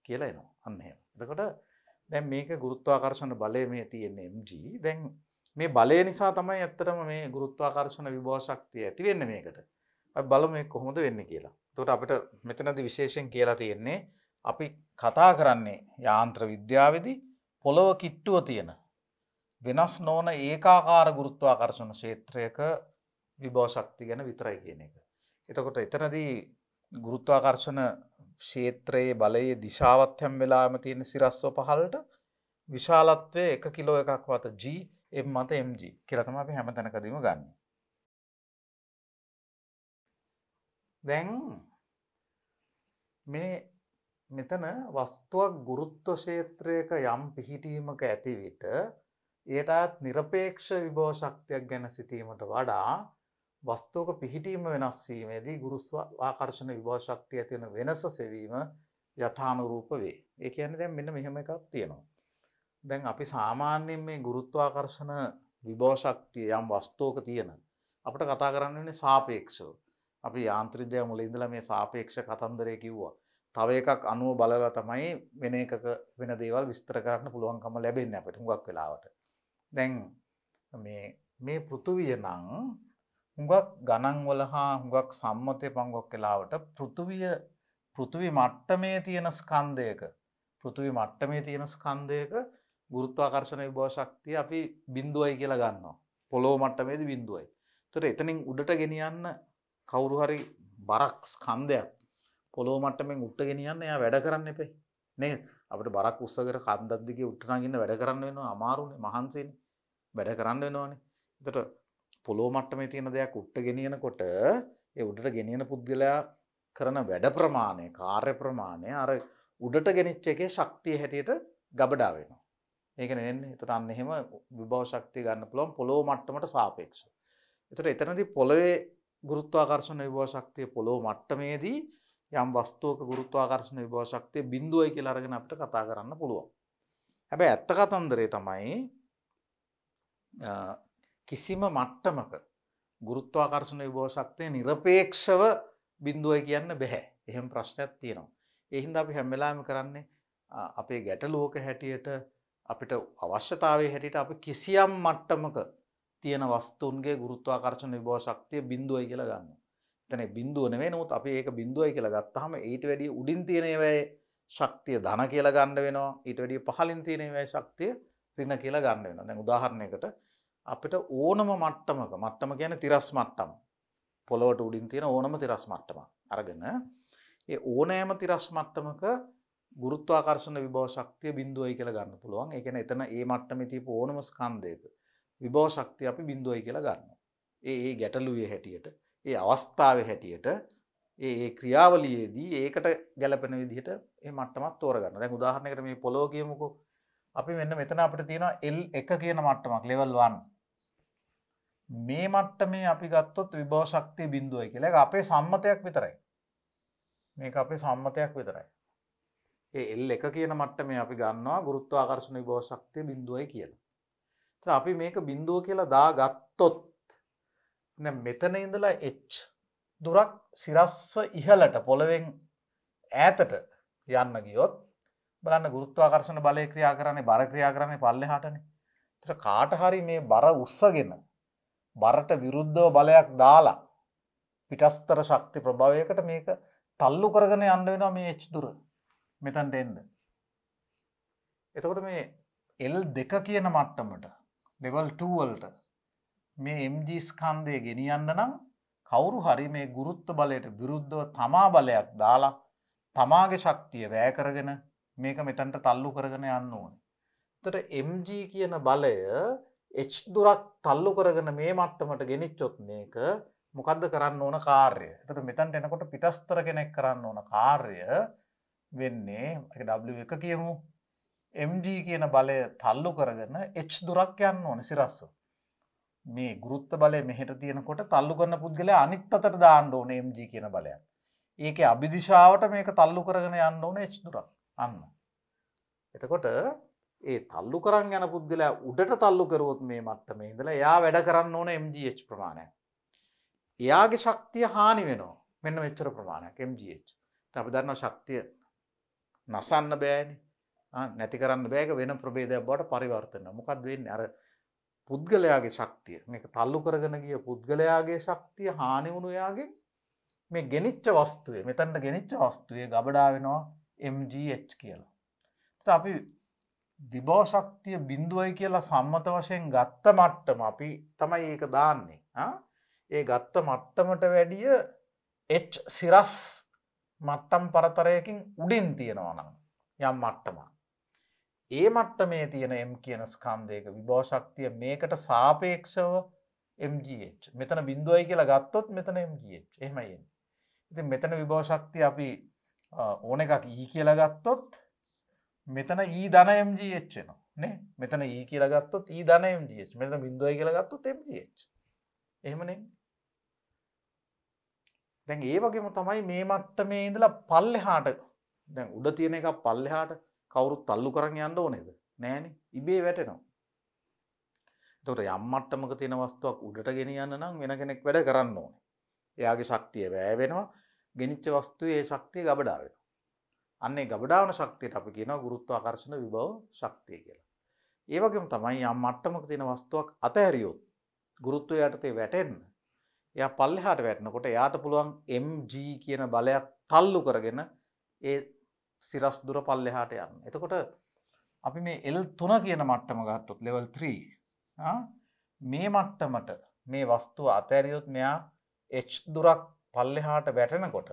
කියලා එනවා. අන්න එහෙම. එතකොට දැන් මේක ගුරුත්වාකර්ෂණ බලය මේ තියෙන්නේ mg. දැන් මේ බලය නිසා තමයි ඇත්තටම මේ ගුරුත්වාකර්ෂණ විභව ශක්තිය ඇති වෙන්නේ මේකට. අපි බලමු මේක කොහොමද වෙන්නේ කියලා. එතකොට අපිට මෙතනදී විශේෂයෙන් කියලා තියෙන්නේ අපි කතා කරන්නේ යාන්ත්‍ර විද්‍යාවේදී පොළොව කිට්ටුව තියෙන වෙනස් නොවන ඒකාකාර ගුරුත්වාකර්ෂණ ක්ෂේත්‍රයක විභව ශක්තිය ගැන විතරයි කියන එක. එතකොට එතනදී ගුරුත්වාකර්ෂණ ක්ෂේත්‍රයේ බලයේ දිශාවත් හැම වෙලාවෙම තියෙන සිරස්ව පහළට විශාලත්වයේ 1 කිලෝ එකක් මත g m මත mg කියලා තමයි අපි හැම තැනකදීම ගන්නෙ. දැන් මේ මෙතන වස්තුවක් ගුරුත්ව ක්ෂේත්‍රයක යම් පිහිටීමක ඇති විට ඒටත් নিরপেক্ষ විභව ශක්තියක් ගැන සිතීමට වඩා වස්තුවක පිහිටීම වෙනස් වීමේදී ගුරුත්වාකර්ෂණ විභව ශක්තිය ඇති වෙන වෙනස සෙවීම යථානුරූප වේ. ඒ කියන්නේ දැන් මෙන්න මෙහෙම එකක් තියෙනවා. දැන් අපි සාමාන්‍යයෙන් මේ ගුරුත්වාකර්ෂණ විභව ශක්තිය යම් වස්තුවක තියෙන අපිට කතා කරන්න වෙන්නේ සාපේක්ෂව. අපි යාන්ත්‍රික දේ මුලින් ඉඳලා මේ සාපේක්ෂ කතන්දරය කිව්වා. තව එකක් අණුව බලලා තමයි වෙන එකක වෙන දේවල් විස්තර කරන්න පුළුවන්කම ලැබෙන්නේ අපිට හුඟක් වෙලාවට. දැන් මේ පෘථුවිය නම් හුඟක් ගණන් වල හා හුඟක් සම්මතයේ පංගොක් වෙලාවට පෘථුවි මට්ටමේ තියෙන ස්කන්ධයක ගුරුත්වාකර්ෂණ විභව ශක්තිය අපි බිඳුවයි කියලා ගන්නවා. පොළොව මට්ටමේදී බිඳුවයි. ඒතර එතනින් උඩට ගෙනියන්න කවුරු හරි බරක් ස්කන්ධයක් පොළොව මට්ටමින් උඩට ගෙනියන්න එයා වැඩ කරන්න එපේ නේද? අපිට බරක් උස්සගෙන කන්දක් දිගේ උඩට නගින්න වැඩ කරන්න වෙනවා අමාරුනේ මහන්සිනේ. වැඩ කරන්න වෙනවනේ. ඒතර පොළොව මට්ටමේ තියෙන දෙයක් උඩට ගෙනියනකොට ඒ උඩට ගෙනියන පුද්ගලයා කරන වැඩ ප්‍රමාණය, කාර්ය ප්‍රමාණය අර උඩට ගෙනිච්ච එකේ ශක්තිය හැටියට ගබඩා වෙනවා. ඒකනේ වෙන්නේ. ඒතර අන්න එහෙම විභව ශක්තිය ගන්න පුළුවන් පොළොව මට්ටමට සාපේක්ෂව. ඒතර එතනදී පොළවේ ගුරුත්වාකර්ෂණ විභව ශක්තිය පොළොව මට්ටමේදී යම් වස්තුවක ගුරුත්වාකර්ෂණ විභව ශක්තිය බිඳුවයි කියලා අරගෙන අපිට කතා කරන්න පුළුවන්. හැබැයි ඇත්ත කතන්දරේ තමයි කිසිම මට්ටමක ගුරුත්වාකර්ෂණ විභව ශක්තිය নিরপেক্ষව බිඳුවයි කියන්න බෑ. එහෙම ප්‍රශ්නයක් තියෙනවා. ඒ හින්දා අපි හැම වෙලාවෙම කරන්නේ අපේ ගැටලුවක හැටියට අපිට අවශ්‍යතාවයේ හැටියට අපි කිසියම් මට්ටමක තියෙන වස්තුන්ගේ ගුරුත්වාකර්ෂණ විභව ශක්තිය බිඳුවයි කියලා ගන්නවා. එතන බිඳුව නෙවෙයි නමුත් අපි ඒක බිඳුවයි කියලා ගත්තාම ඊට වැඩිය උඩින් තියෙන ඒවායේ ශක්තිය ධන කියලා ගන්න වෙනවා. ඊට වැඩිය පහලින් තියෙන මේ ශක්තිය ඍණ කියලා ගන්න වෙනවා. දැන් උදාහරණයකට අපිට ඕනම මට්ටම කියන්නේ තිරස් මට්ටම. පොළොවට උඩින් තියෙන ඕනම තිරස් මට්ටමක් අරගෙන ඒ ඕනෑම තිරස් මට්ටමක ගුරුත්වාකර්ෂණ විභව ශක්තිය 0යි කියලා ගන්න පුළුවන්. ඒ කියන්නේ එතන ඒ මට්ටමේ තියපු ඕනම ස්කන්ධයක විභව ශක්තිය අපි 0යි කියලා ගන්නවා. ඒ ගැටලුවේ හැටියට, ඒ අවස්ථාවේ හැටියට, ඒ ක්‍රියාවලියේදී ඒකට ගැලපෙන විදිහට මේ මට්ටමක් තෝරගන්න. දැන් උදාහරණයකට මේ පොළොව කියමුකෝ. අපි මෙන්න මෙතන අපිට තියෙනවා L1 කියන මට්ටමක් level 1. මේ මට්ටමේ අපි ගත්තොත් විභව ශක්තිය 0යි කියලා. ඒක අපේ සම්මතයක් විතරයි. මේක අපේ සම්මතයක් විතරයි. ඒ L1 කියන මට්ටමේ අපි ගන්නවා ගුරුත්වාකර්ෂණ විභව ශක්තිය 0යි කියලා. ඒත් අපි මේක 0 කියලා දාගත්තොත් දැන් මෙතන ඉඳලා h දුරක් සිරස්ව ඉහළට පොළවෙන් ඈතට යන්න ගියොත් බලන්න ගුරුත්වාකර්ෂණ බලය ක්‍රියා කරන්නේ බර ක්‍රියා කරන්නේ පල්ලෙහාටනේ. ඒතර කාට හරි මේ බර උස්සගෙන බරට විරුද්ධව බලයක් දාලා පිටස්තර ශක්ති ප්‍රභවයකට මේක තල්ලු කරගෙන යන්න වෙනවා මේ h දුර මෙතනට එන්න. එතකොට මේ L2 කියන මට්ටමට level 2 වලට මේ mg ස්කන්ධය ගෙනියන්න නම් කවුරු හරි මේ ගුරුත්ව බලයට විරුද්ධව තමා බලයක් දාලා තමාගේ ශක්තිය වැය කරගෙන මේක මෙතනට තල්ලු කරගෙන යන්න ඕනේ. එතකොට mg කියන බලය h දුරක් තල්ලු කරගෙන මේ මට්ටමට ගෙනිච්චොත් මේක මොකද්ද කරන්න ඕන කාර්යය? එතකොට මෙතනට එනකොට පිටස්තර කෙනෙක් කරන්න ඕන කාර්ය වෙන්නේ ඒක W1 කියමු. mg කියන බලය තල්ලු කරගෙන h දුරක් යන්න ඕනේ සිරස්ව. මේ ගුරුත්ව බලය මෙහෙට තියෙනකොට තල්ලු කරන පුද්ගලයා අනිත් අතට දාන්න ඕනේ mg කියන බලයක්. ඒකේ අභිදිශාවට මේක තල්ලු කරගෙන යන්න ඕනේ h දුරක්. අන්න. එතකොට ඒ තල්ලු කරන් යන පුද්ගලයා උඩට තල්ලු කරුවොත් මේ මට්ටමේ ඉඳලා එයා වැඩ කරන්න ඕනේ mgh ප්‍රමාණයක්. එයාගේ ශක්තිය හානි වෙනවා. මෙන්න මෙච්චර ප්‍රමාණයක් mgh. දැන් අපි දන්නවා ශක්තිය නසන්න බෑනේ. නැති කරන්න බෑ. ඒක වෙන ප්‍රභේදයක් බවට පරිවර්තන වෙනවා. මොකක්ද වෙන්නේ? අර පුද්ගලයාගේ ශක්තිය මේක තල්ලු කරගෙන ගිය පුද්ගලයාගේ ශක්තිය හානි වුණු එයාගේ මේ ගෙනිච්ච වස්තුවේ මෙතනට ගෙනිච්ච වස්තුවේ ගබඩා වෙනවා mgh කියලා. ඒත් අපි විභව ශක්තිය 0යි කියලා සම්මත වශයෙන් ගත්ත මට්ටම අපි තමයි ඒක දාන්නේ. ඒ ගත්ත මට්ටමට වැඩිය h සිරස් මට්ටම් පරතරයකින් උඩින් තියෙනවා නම් යම් මට්ටමක්. ඒ මට්ටමේ තියෙන m කියන ස්කන්ධයක විභව ශක්තිය මේකට සාපේක්ෂව mgh. මෙතන 0යි කියලා ගත්තොත් මෙතන mgh. එහෙමයි එන්නේ. ඉතින් මෙතන විභව ශක්තිය අපි ඕන එකක් e කියලා ගත්තොත් මෙතන e ධන mgh වෙනවා නේ. මෙතන e කියලා ගත්තොත් e ධන mgh. මෙතන 0යි කියලා ගත්තොත් mgh. එහෙමනේ. දැන් ඒ වගේම තමයි මේ මට්ටමේ ඉඳලා පල්ලෙහාට දැන් උඩ තියෙන එක පල්ලෙහාට කවුරුත් තල්ලු කරන් යන්න ඕනේද? නෑනේ. ඉබේ වැටෙනවා. එතකොට යම් මට්ටමක තියෙන වස්තුවක් උඩට ගෙනියන්න නම් වෙන කෙනෙක් වැඩ කරන්න ඕනේ. එයාගේ ශක්තිය වැය වෙනවා. ගෙනිච්ච වස්තුවේ ඒ ශක්තිය ගබඩා වෙනවා. අන්න ඒ ගබඩා වන ශක්තියට අපි කියනවා ගුරුත්වාකර්ෂණ විභව ශක්තිය කියලා. ඒ වගේම තමයි යම් මට්ටමක තියෙන වස්තුවක් අතහැරියොත් ගුරුත්වය යටතේ වැටෙන්න. එයා පල්ලෙහාට වැටෙනකොට එයාට පුළුවන් mg කියන බලයක් තල්ලු කරගෙන ඒ සිරස් දුර පල්ලෙහාට යන්න. එතකොට අපි මේ L3 කියන මට්ටම ගත්තොත් level 3 මේ මට්ටමට මේ වස්තුව අතහැරියොත් මෙයා h දුරක් පල්ලෙහාට වැටෙනකොට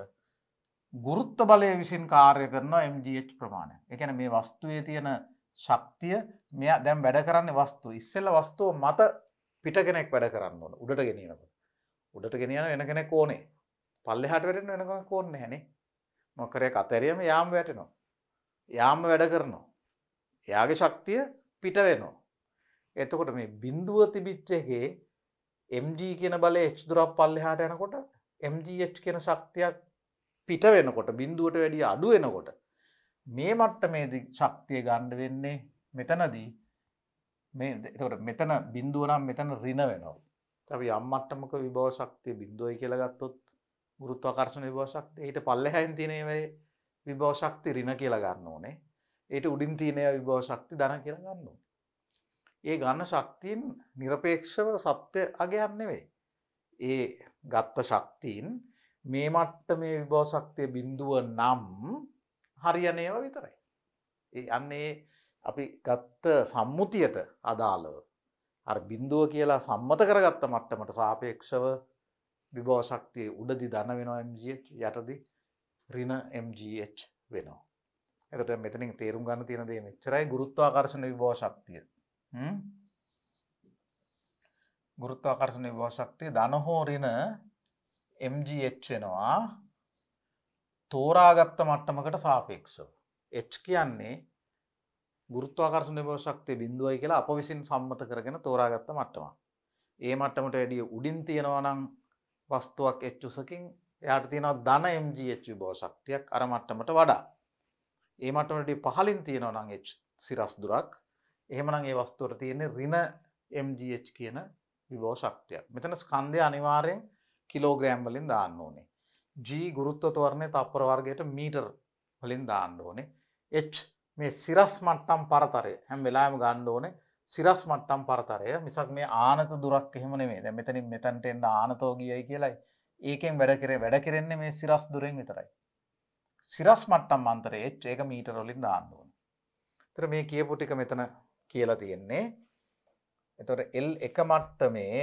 ගුරුත්ව බලය විසින් කාර්ය කරනවා mgh ප්‍රමාණය. ඒ කියන්නේ මේ වස්තුවේ තියෙන ශක්තිය මෙයා දැන් වැඩ කරන්නේ වස්තුව. ඉස්සෙල්ලා වස්තුව මත පිට කෙනෙක් වැඩ කරන්න ඕන. උඩට ගෙනියනකොට. උඩට ගෙනියන වෙන කෙනෙක් ඕනේ. පල්ලෙහාට වැටෙන්න වෙන කෙනෙක් ඕනේ නැහැ නේ. මොකරයක් අතහැරියම යාම වැටෙනවා. යාම වැඩ කරනවා. එයාගේ ශක්තිය පිට වෙනවා. එතකොට මේ බිඳුව තිබිච්ච එකේ mg කියන බලය h දුරක් පල්ලෙහාට යනකොට mgh කියන ශක්තියක් පිට වෙනකොට බිඳුවට වැඩිය අඩු වෙනකොට මේ මට්ටමේදී ශක්තිය ගන්න වෙන්නේ මෙතනදී මේ එතකොට මෙතන බිඳුව නම් මෙතන ඍණ වෙනවා. අපි යම් මට්ටමක විභව ශක්තිය 0යි කියලා ගත්තොත් ගුරුත්වාකර්ෂණ විභව ශක්තිය ඊට පල්ලෙහායින් තියෙන ඒවායේ විභව ශක්තිය ඍණ කියලා ගන්න ඕනේ. ඊට උඩින් තියෙන ඒවා විභව ශක්තිය ධන කියලා ගන්න ඕනේ. ඒ ගන්න ශක්තියින් নিরপেক্ষව සත්‍ය අගයක් නෙවෙයි. ඒ ගත්ත ශක්තියින් මේ මට්ටමේ විභව ශක්තිය 0 නම් හරියන ඒවා විතරයි. ඒ අන්නේ අපි ගත්ත සම්මුතියට අදාළව අර බිඳුව කියලා සම්මත කරගත්ත මට්ටමට සාපේක්ෂව විභව ශක්තිය උඩදී ධන වෙනවා mgh යටදී ඍණ mgh වෙනවා. එතකොට මෙතනින් තේරුම් ගන්න තියෙන දේ මෙච්චරයි ගුරුත්වාකර්ෂණ විභව ශක්තිය. ගුරුත්වාකර්ෂණ විභව ශක්තිය ධන හෝ ඍණ mgh වෙනවා තෝරාගත්ත මට්ටමකට සාපේක්ෂව. h කියන්නේ ගුරුත්වාකර්ෂණ විභව ශක්තිය බිඳුවයි කියලා අප විසින් සම්මත කරගෙන තෝරාගත්ත මට්ටමක්. ඒ මට්ටමට වැඩිය උඩින් තියෙනවා නම් වස්තුවක් h උසකින් එයාට තියෙනවා ධන mgh විභව ශක්තියක් අර මට්ටමට වඩා. ඒ මට්ටමට වැඩිය පහළින් තියෙනවා නම් h සිරස් දුරක්. එහෙමනම් ඒ වස්තුවට තියෙන්නේ ඍණ mgh කියන විභව ශක්තියක්. මෙතන ස්කන්ධය අනිවාර්යෙන් කිලෝග්‍රෑම් වලින් දාන්න ඕනේ. g ගුරුත්ව ත්වරණය තප්පර වර්ගයට මීටර වලින් දාන්න ඕනේ. h මේ සිරස් මට්ටම් පරතරය හැම වෙලාවෙම ගන්න ඕනේ සිරස් මට්ටම් පරතරය. මිසක් මේ ආනත දුරක් එහෙම නෙමෙයි. දැන් මෙතනින් මෙතනට එන්න ආනතෝ ගියයි කියලායි. ඒකෙන් වැඩ කරන්නේ මේ සිරස් දුරෙන් විතරයි. සිරස් මට්ටම් අන්තරය h ඒක මීටර වලින් දාන්න ඕනේ. ඒතර මේ කියපු ටික මෙතන කියලා තියෙන්නේ. එතකොට L1 මට්ටමේ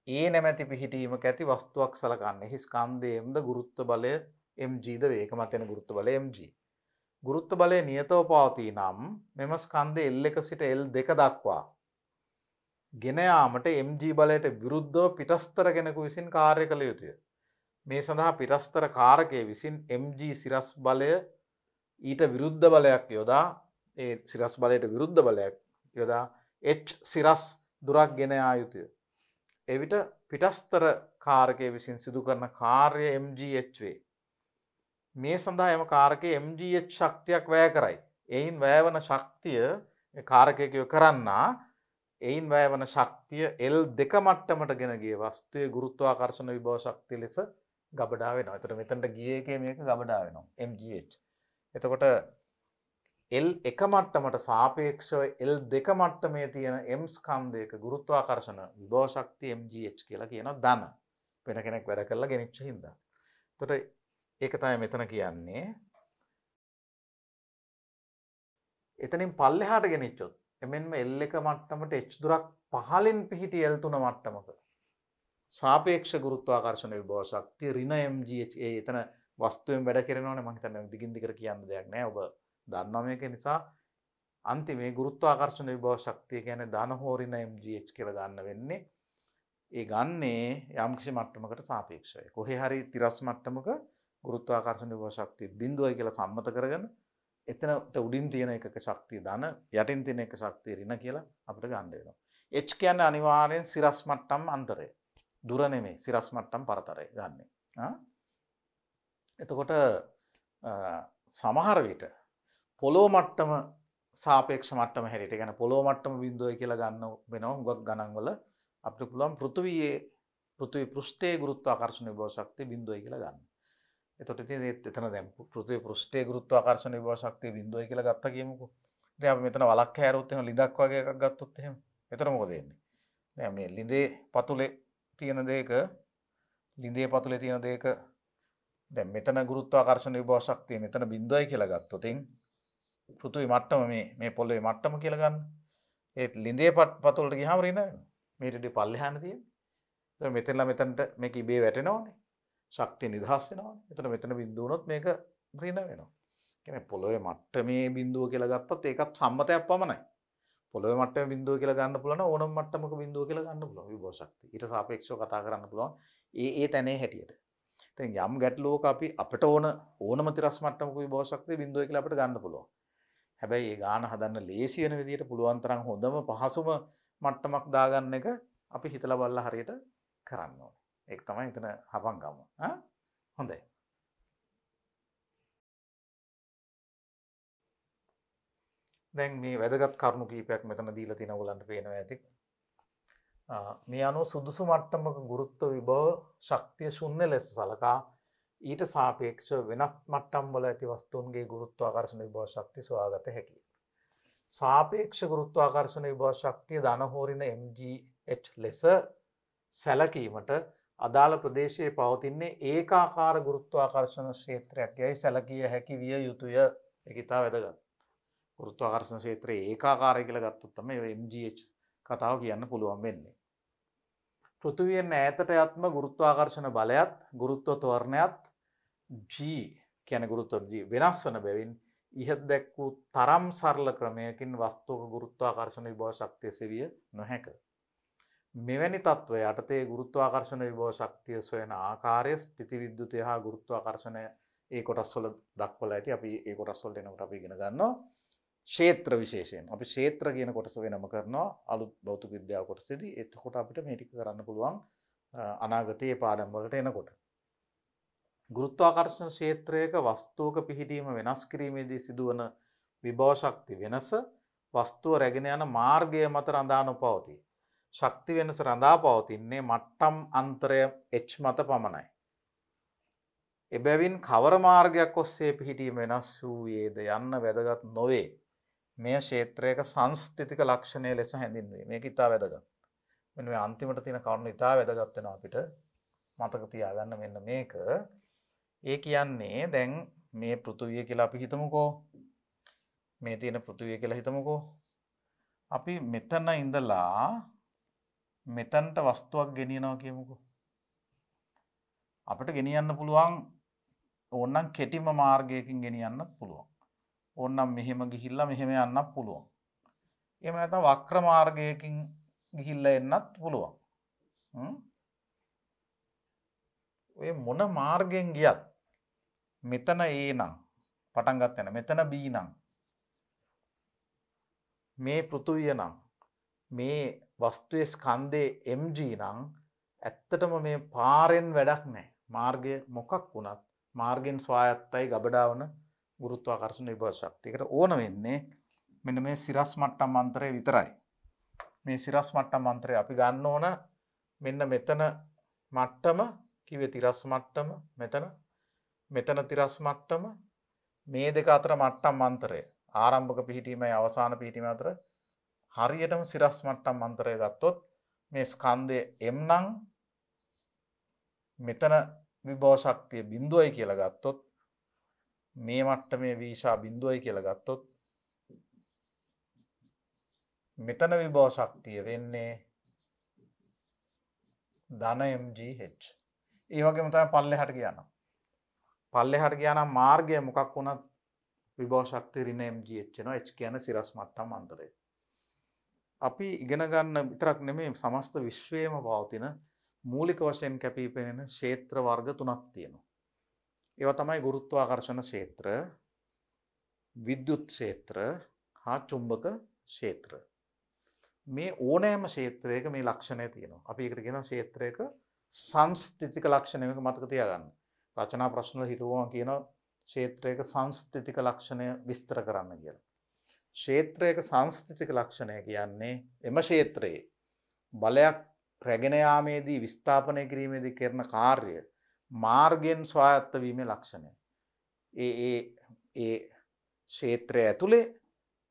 A නැමැති පිහිටීමක ඇති වස්තුවක් සලකන්නේ. එහි ස්කන්ධයේද ගුරුත්ව බලය mg ද වේ. ඒක මත එන ගුරුත්ව බලය mg. ගුරුත්ව බලය නියතව පවතී නම් මෙම ස්කන්ධය L1 සිට L2 දක්වා ගෙන යාමට mg බලයට විරුද්ධව පිටස්තර කෙනෙකු විසින් කාර්ය කළ යුතුය. මේ සඳහා පිටස්තර කාරකයේ විසින් mg සිරස් බලය ඊට විරුද්ධ බලයක් යොදා ඒ සිරස් බලයට විරුද්ධ බලයක් යොදා h සිරස් දුරක් ගෙන යා යුතුය. එවිට පිටස්තර කාරකයේ විසින් සිදු කරන කාර්ය mgh වේ. මේ සඳහා එම කාරකයේ mgh ශක්තියක් වැය කරයි. එයින් වැයවන ශක්තිය කාරකයක කරන්නා එයින් වැයවන ශක්තිය L2 මට්ටමට ගෙන ගිය වස්තුවේ ගුරුත්වාකර්ෂණ විභව ශක්තිය ලෙස ගබඩා වෙනවා. එතකොට මෙතනට ගියේ එකේ මේක ගබඩා වෙනවා mgh. එතකොට L1 මට්ටමට සාපේක්ෂව L2 මට්ටමේ තියෙන m ස්කන්ධයක ගුරුත්වාකර්ෂණ විභව ශක්තිය mgh කියලා කියනවා ධන. වෙන කෙනෙක් වැඩ කරලා ගෙනිච්ච හින්දා. එතකොට ඒක තමයි මෙතන කියන්නේ. එතනින් පල්ලෙහාට ගෙනිච්චොත් එමෙන්ම L1 මට්ටමට h දුරක් පහළින් පිහිටි L3 මට්ටමක සාපේක්ෂ ගුරුත්වාකර්ෂණ විභව ශක්තිය ඍණ mgh ඒ එතන වස්තුවෙන් වැඩ කරනවනේ. මම හිතන්නේ දිගින් දිගට කියන්න දෙයක් නැහැ. ඔබ දන්නවා මේක නිසා අන්තිමේ ගුරුත්වාකර්ෂණ විභව ශක්තිය කියන්නේ ධන හෝ ඍණ mgh කියලා ගන්න වෙන්නේ. ඒ ගන්නේ යම්කිසි මට්ටමකට සාපේක්ෂවයි. කොහේ හරි තිරස් මට්ටමක ගුරුත්වාකර්ෂණ විභව ශක්තිය බිඳුවයි කියලා සම්මත කරගෙන එතනට උඩින් තියෙන එකක ශක්තිය ධන යටින් තියෙන එක ශක්තිය ඍණ කියලා අපිට ගන්න වෙනවා. h කියන්නේ අනිවාර්යෙන් සිරස් මට්ටම් අන්තරය. දුර නෙමෙයි සිරස් මට්ටම් පරතරය ගන්නෙ. එතකොට සමහර විට පොළොව මට්ටම සාපේක්ෂ මට්ටම හැටියට කියන්නේ පොළොව මට්ටම බිඳුවයි කියලා ගන්න වෙනවා. හුඟක් ගණන් වල අපිට පුළුවන් පෘථිවි පෘෂ්ඨයේ ගුරුත්වාකර්ෂණ විභව ශක්තිය බිඳුවයි කියලා ගන්න. එතකොට ඉතින් එතන දැන් පෘථිවි පෘෂ්ඨයේ ගුරුත්වාකර්ෂණ විභව ශක්තිය බිඳුවයි කියලා ගත්තා කියමුකෝ. ඉතින් අපි මෙතන වලක් හැරුවොත් එහෙම ලිඳක් වගේ එකක් ගත්තොත් එහෙම එතන මොකද වෙන්නේ? දැන් මේ ලිඳේ පතුලේ තියෙන දෙයක දැන් මෙතන ගුරුත්වාකර්ෂණ විභව ශක්තිය මෙතන බිඳුවයි කියලා ගත්තොත් පෘථිවි මට්ටම මේ පොළොවේ මට්ටම කියලා ගන්න. ඒ ලිඳේ පතුලට ගියාම ඍණ වෙනවා. මේට ඉතින් පල්ලෙහාන තියෙන්නේ. එතන මෙතනලා මෙතනට මේක ඉබේ වැටෙනවනේ. ශක්තිය නිදහස් වෙනවනේ. එතන මෙතන බිඳුව වුණොත් මේක ඍණ වෙනවා. කියන්නේ පොළොවේ මට්ටමේ බිඳුව කියලා ගත්තත් ඒකත් සම්මතයක් පමණයි. පොළොවේ මට්ටමේ බිඳුව කියලා ගන්න පුළුවන් ඕනම මට්ටමක බිඳුව කියලා ගන්න පුළුවන් විභව ශක්තිය. ඊට සාපේක්ෂව කතා කරන්න පුළුවන් ඒ තැනේ හැටියට. ඉතින් යම් ගැටලුවක අපි අපිට ඕනම තිරස් මට්ටමක විභව ශක්තිය බිඳුවයි කියලා අපිට ගන්න පුළුවන්. හැබැයි ඒ ගාන හදන්න ලේසි වෙන විදිහට පුළුවන් තරම් හොඳම පහසුම මට්ටමක් දාගන්න එක අපි හිතලා බලලා හරියට කරන්න ඕනේ. ඒක තමයි එතන හපංගම. හොඳයි. දැන් මේ වැදගත් කරුණු කීපයක් මෙතන දීලා තියෙන ඕගලන්ට පේනවා ඇති. මේ අනුව සුදුසු මට්ටමක ගුරුත්ව විභව ශක්තිය ශුන්‍ය ලෙස සලකා ඊට සාපේක්ෂව වෙනත් මට්ටම් වල ඇති වස්තුන්ගේ ගුරුත්වාකර්ෂණ විභව ශක්තිය සොයාගත හැකියි. සාපේක්ෂ ගුරුත්වාකර්ෂණ විභව ශක්තිය ධන හෝ ඍණ mgh ලෙස සැලකීමට අදාළ ප්‍රදේශයේ පවතින්නේ ඒකාකාර ගුරුත්වාකර්ෂණ ක්ෂේත්‍රයක් යයි සැලකිය හැකි විය යුතුය. ඒක ඉතා වැදගත්. ගුරුත්වාකර්ෂණ ක්ෂේත්‍රයේ ඒකාකාරයි කියලා ගත්තොත් තමයි ඔය MGH කතාව කියන්න පුළුවන් වෙන්නේ. පෘථිවියෙන් ඈතට යත්ම ගුරුත්වාකර්ෂණ බලයත් ගුරුත්ව ත්වරණයත් G කියන්නේ ගුරුත්ව G වෙනස් වන බැවින් ඉහත දැක් වූ තරම් සරල ක්‍රමයකින් වස්තුවක ගුරුත්වාකර්ෂණ විභව ශක්තිය සෙවිය නොහැක. මෙවැනි තත්ත්වය යටතේ ගුරුත්වාකර්ෂණ විභව ශක්තිය සොයන ආකාරය ස්ථිති විද්‍යුතය හා ගුරුත්වාකර්ෂණය ඒ කොටස්වල දක්වලා ඇති. අපි ඒ කොටස්වලට එනකොට අපි ඉගෙන ගන්නවා ක්ෂේත්‍ර විශේෂයෙන්. අපි ක්ෂේත්‍ර කියන කොටස වෙනම කරනවා අලුත් භෞතික විද්‍යාව කොටසේදී. එතකොට අපිට මේ ටික කරන්න පුළුවන් අනාගතයේ පාඩම් වලට එනකොට. ගුරුත්වාකර්ෂණ ක්ෂේත්‍රයක වස්තුවක පිහිටීම වෙනස් කිරීමේදී සිදුවන විභව ශක්ති වෙනස වස්තුව රැගෙන යන මාර්ගය මත රඳා නොපවතී. ශක්ති වෙනස රඳා පවතින්නේ මට්ටම් අන්තරය h මත පමණයි. එබැවින් කවර මාර්ගයක් ඔස්සේ පිහිටීම වෙනස් වූයේද යන්න වැදගත් නොවේ. මේ ක්ෂේත්‍රයක සංස්ථිතික ලක්ෂණය ලෙස හැඳින්වේ. මේක ඉතා වැදගත්. මෙන්න මේ අන්තිමට තියෙන කරුණ ඉතා වැදගත් වෙනවා අපිට මතක තියාගන්න. මෙන්න මේක. ඒ කියන්නේ දැන් මේ පෘථුවිය කියලා අපි හිතමුකෝ. මේ තියෙන පෘථුවිය කියලා හිතමුකෝ. අපි මෙතන ඉඳලා මෙතනට වස්තුවක් ගෙනියනවා කියමුකෝ. අපිට ගෙනියන්න පුළුවන් ඕනනම් කෙටිම මාර්ගයකින් ගෙනියන්නත් පුළුවන්. ඕනනම් මෙහෙම ගිහිල්ලා මෙහෙම යන්නත් පුළුවන්. එහෙම නැත්නම් වක්‍ර මාර්ගයකින් ගිහිල්ලා එන්නත් පුළුවන්. ඔය මොන මාර්ගයෙන් ගියත් මෙතන A නම් පටන් ගන්න මෙතන B නම් මේ පෘථුවිය නම් මේ වස්තුවේ ස්කන්ධේ mg නම් ඇත්තටම මේ පාරෙන් වැඩක් නැහැ. මාර්ගය මොකක් වුණත් මාර්ගෙන් ස්වායත්තයි ගබඩාවන ගුරුත්වාකර්ෂණ විභව ශක්තියකට ඕන වෙන්නේ මෙන්න මේ සිරස් මට්ටම් අන්තරය විතරයි. මේ සිරස් මට්ටම් අන්තරය අපි ගන්න ඕන මෙන්න මෙතන මට්ටම කිව්වේ තිරස් මට්ටම මෙතන තිරස් මට්ටම මේ දෙක අතර මට්ටම් අන්තරය ආරම්භක පිහිටීමයි අවසාන පිහිටීම අතර හරියටම සිරස් මට්ටම් අන්තරය ගත්තොත් මේ ස්කන්ධය m නම් මෙතන විභව ශක්තිය බිඳුවයි කියලා ගත්තොත් මේ මට්ටමේ වීශා බිඳුවයි කියලා ගත්තොත් මෙතන විභව ශක්තිය වෙන්නේ ධන mgh. ඒ වගේම තමයි පල්ලෙහාට ගියානම්. පල්ලෙහාට ගියානම් මාර්ගය මොකක් වුණත් විභව ශක්තිය ඍණ mgh වෙනවා. h කියන්නේ සිරස් මට්ටම් අන්තරය. අපි ඉගෙන ගන්න විතරක් නෙමෙයි සමස්ත විශ්වයේම පවතින මූලික වශයෙන් කැපී පෙනෙන ක්ෂේත්‍ර වර්ග තුනක් තියෙනවා. ඒවා තමයි ගුරුත්වාකර්ෂණ ක්ෂේත්‍ර, විද්‍යුත් ක්ෂේත්‍ර හා චුම්බක ක්ෂේත්‍ර. මේ ඕනෑම ක්ෂේත්‍රයක මේ ලක්ෂණය තියෙනවා. අපි ඒකට කියනවා ක්ෂේත්‍රයක සංස්ථිතික ලක්ෂණය. මේක මතක තියාගන්න. රචනා ප්‍රශ්න වල හිතුවම කියනවා ක්ෂේත්‍රයක සංස්ථිතික ලක්ෂණය විස්තර කරන්න කියලා. ක්ෂේත්‍රයක සංස්ථිතික ලක්ෂණය කියන්නේ එම ක්ෂේත්‍රයේ බලයක් රැගෙන යාමේදී විස්ථාපනය කිරීමේදී කරන කාර්ය මාර්ගයෙන් ස්වායත්ත වීමේ ලක්ෂණය. ඒ ක්ෂේත්‍රය ඇතුලේ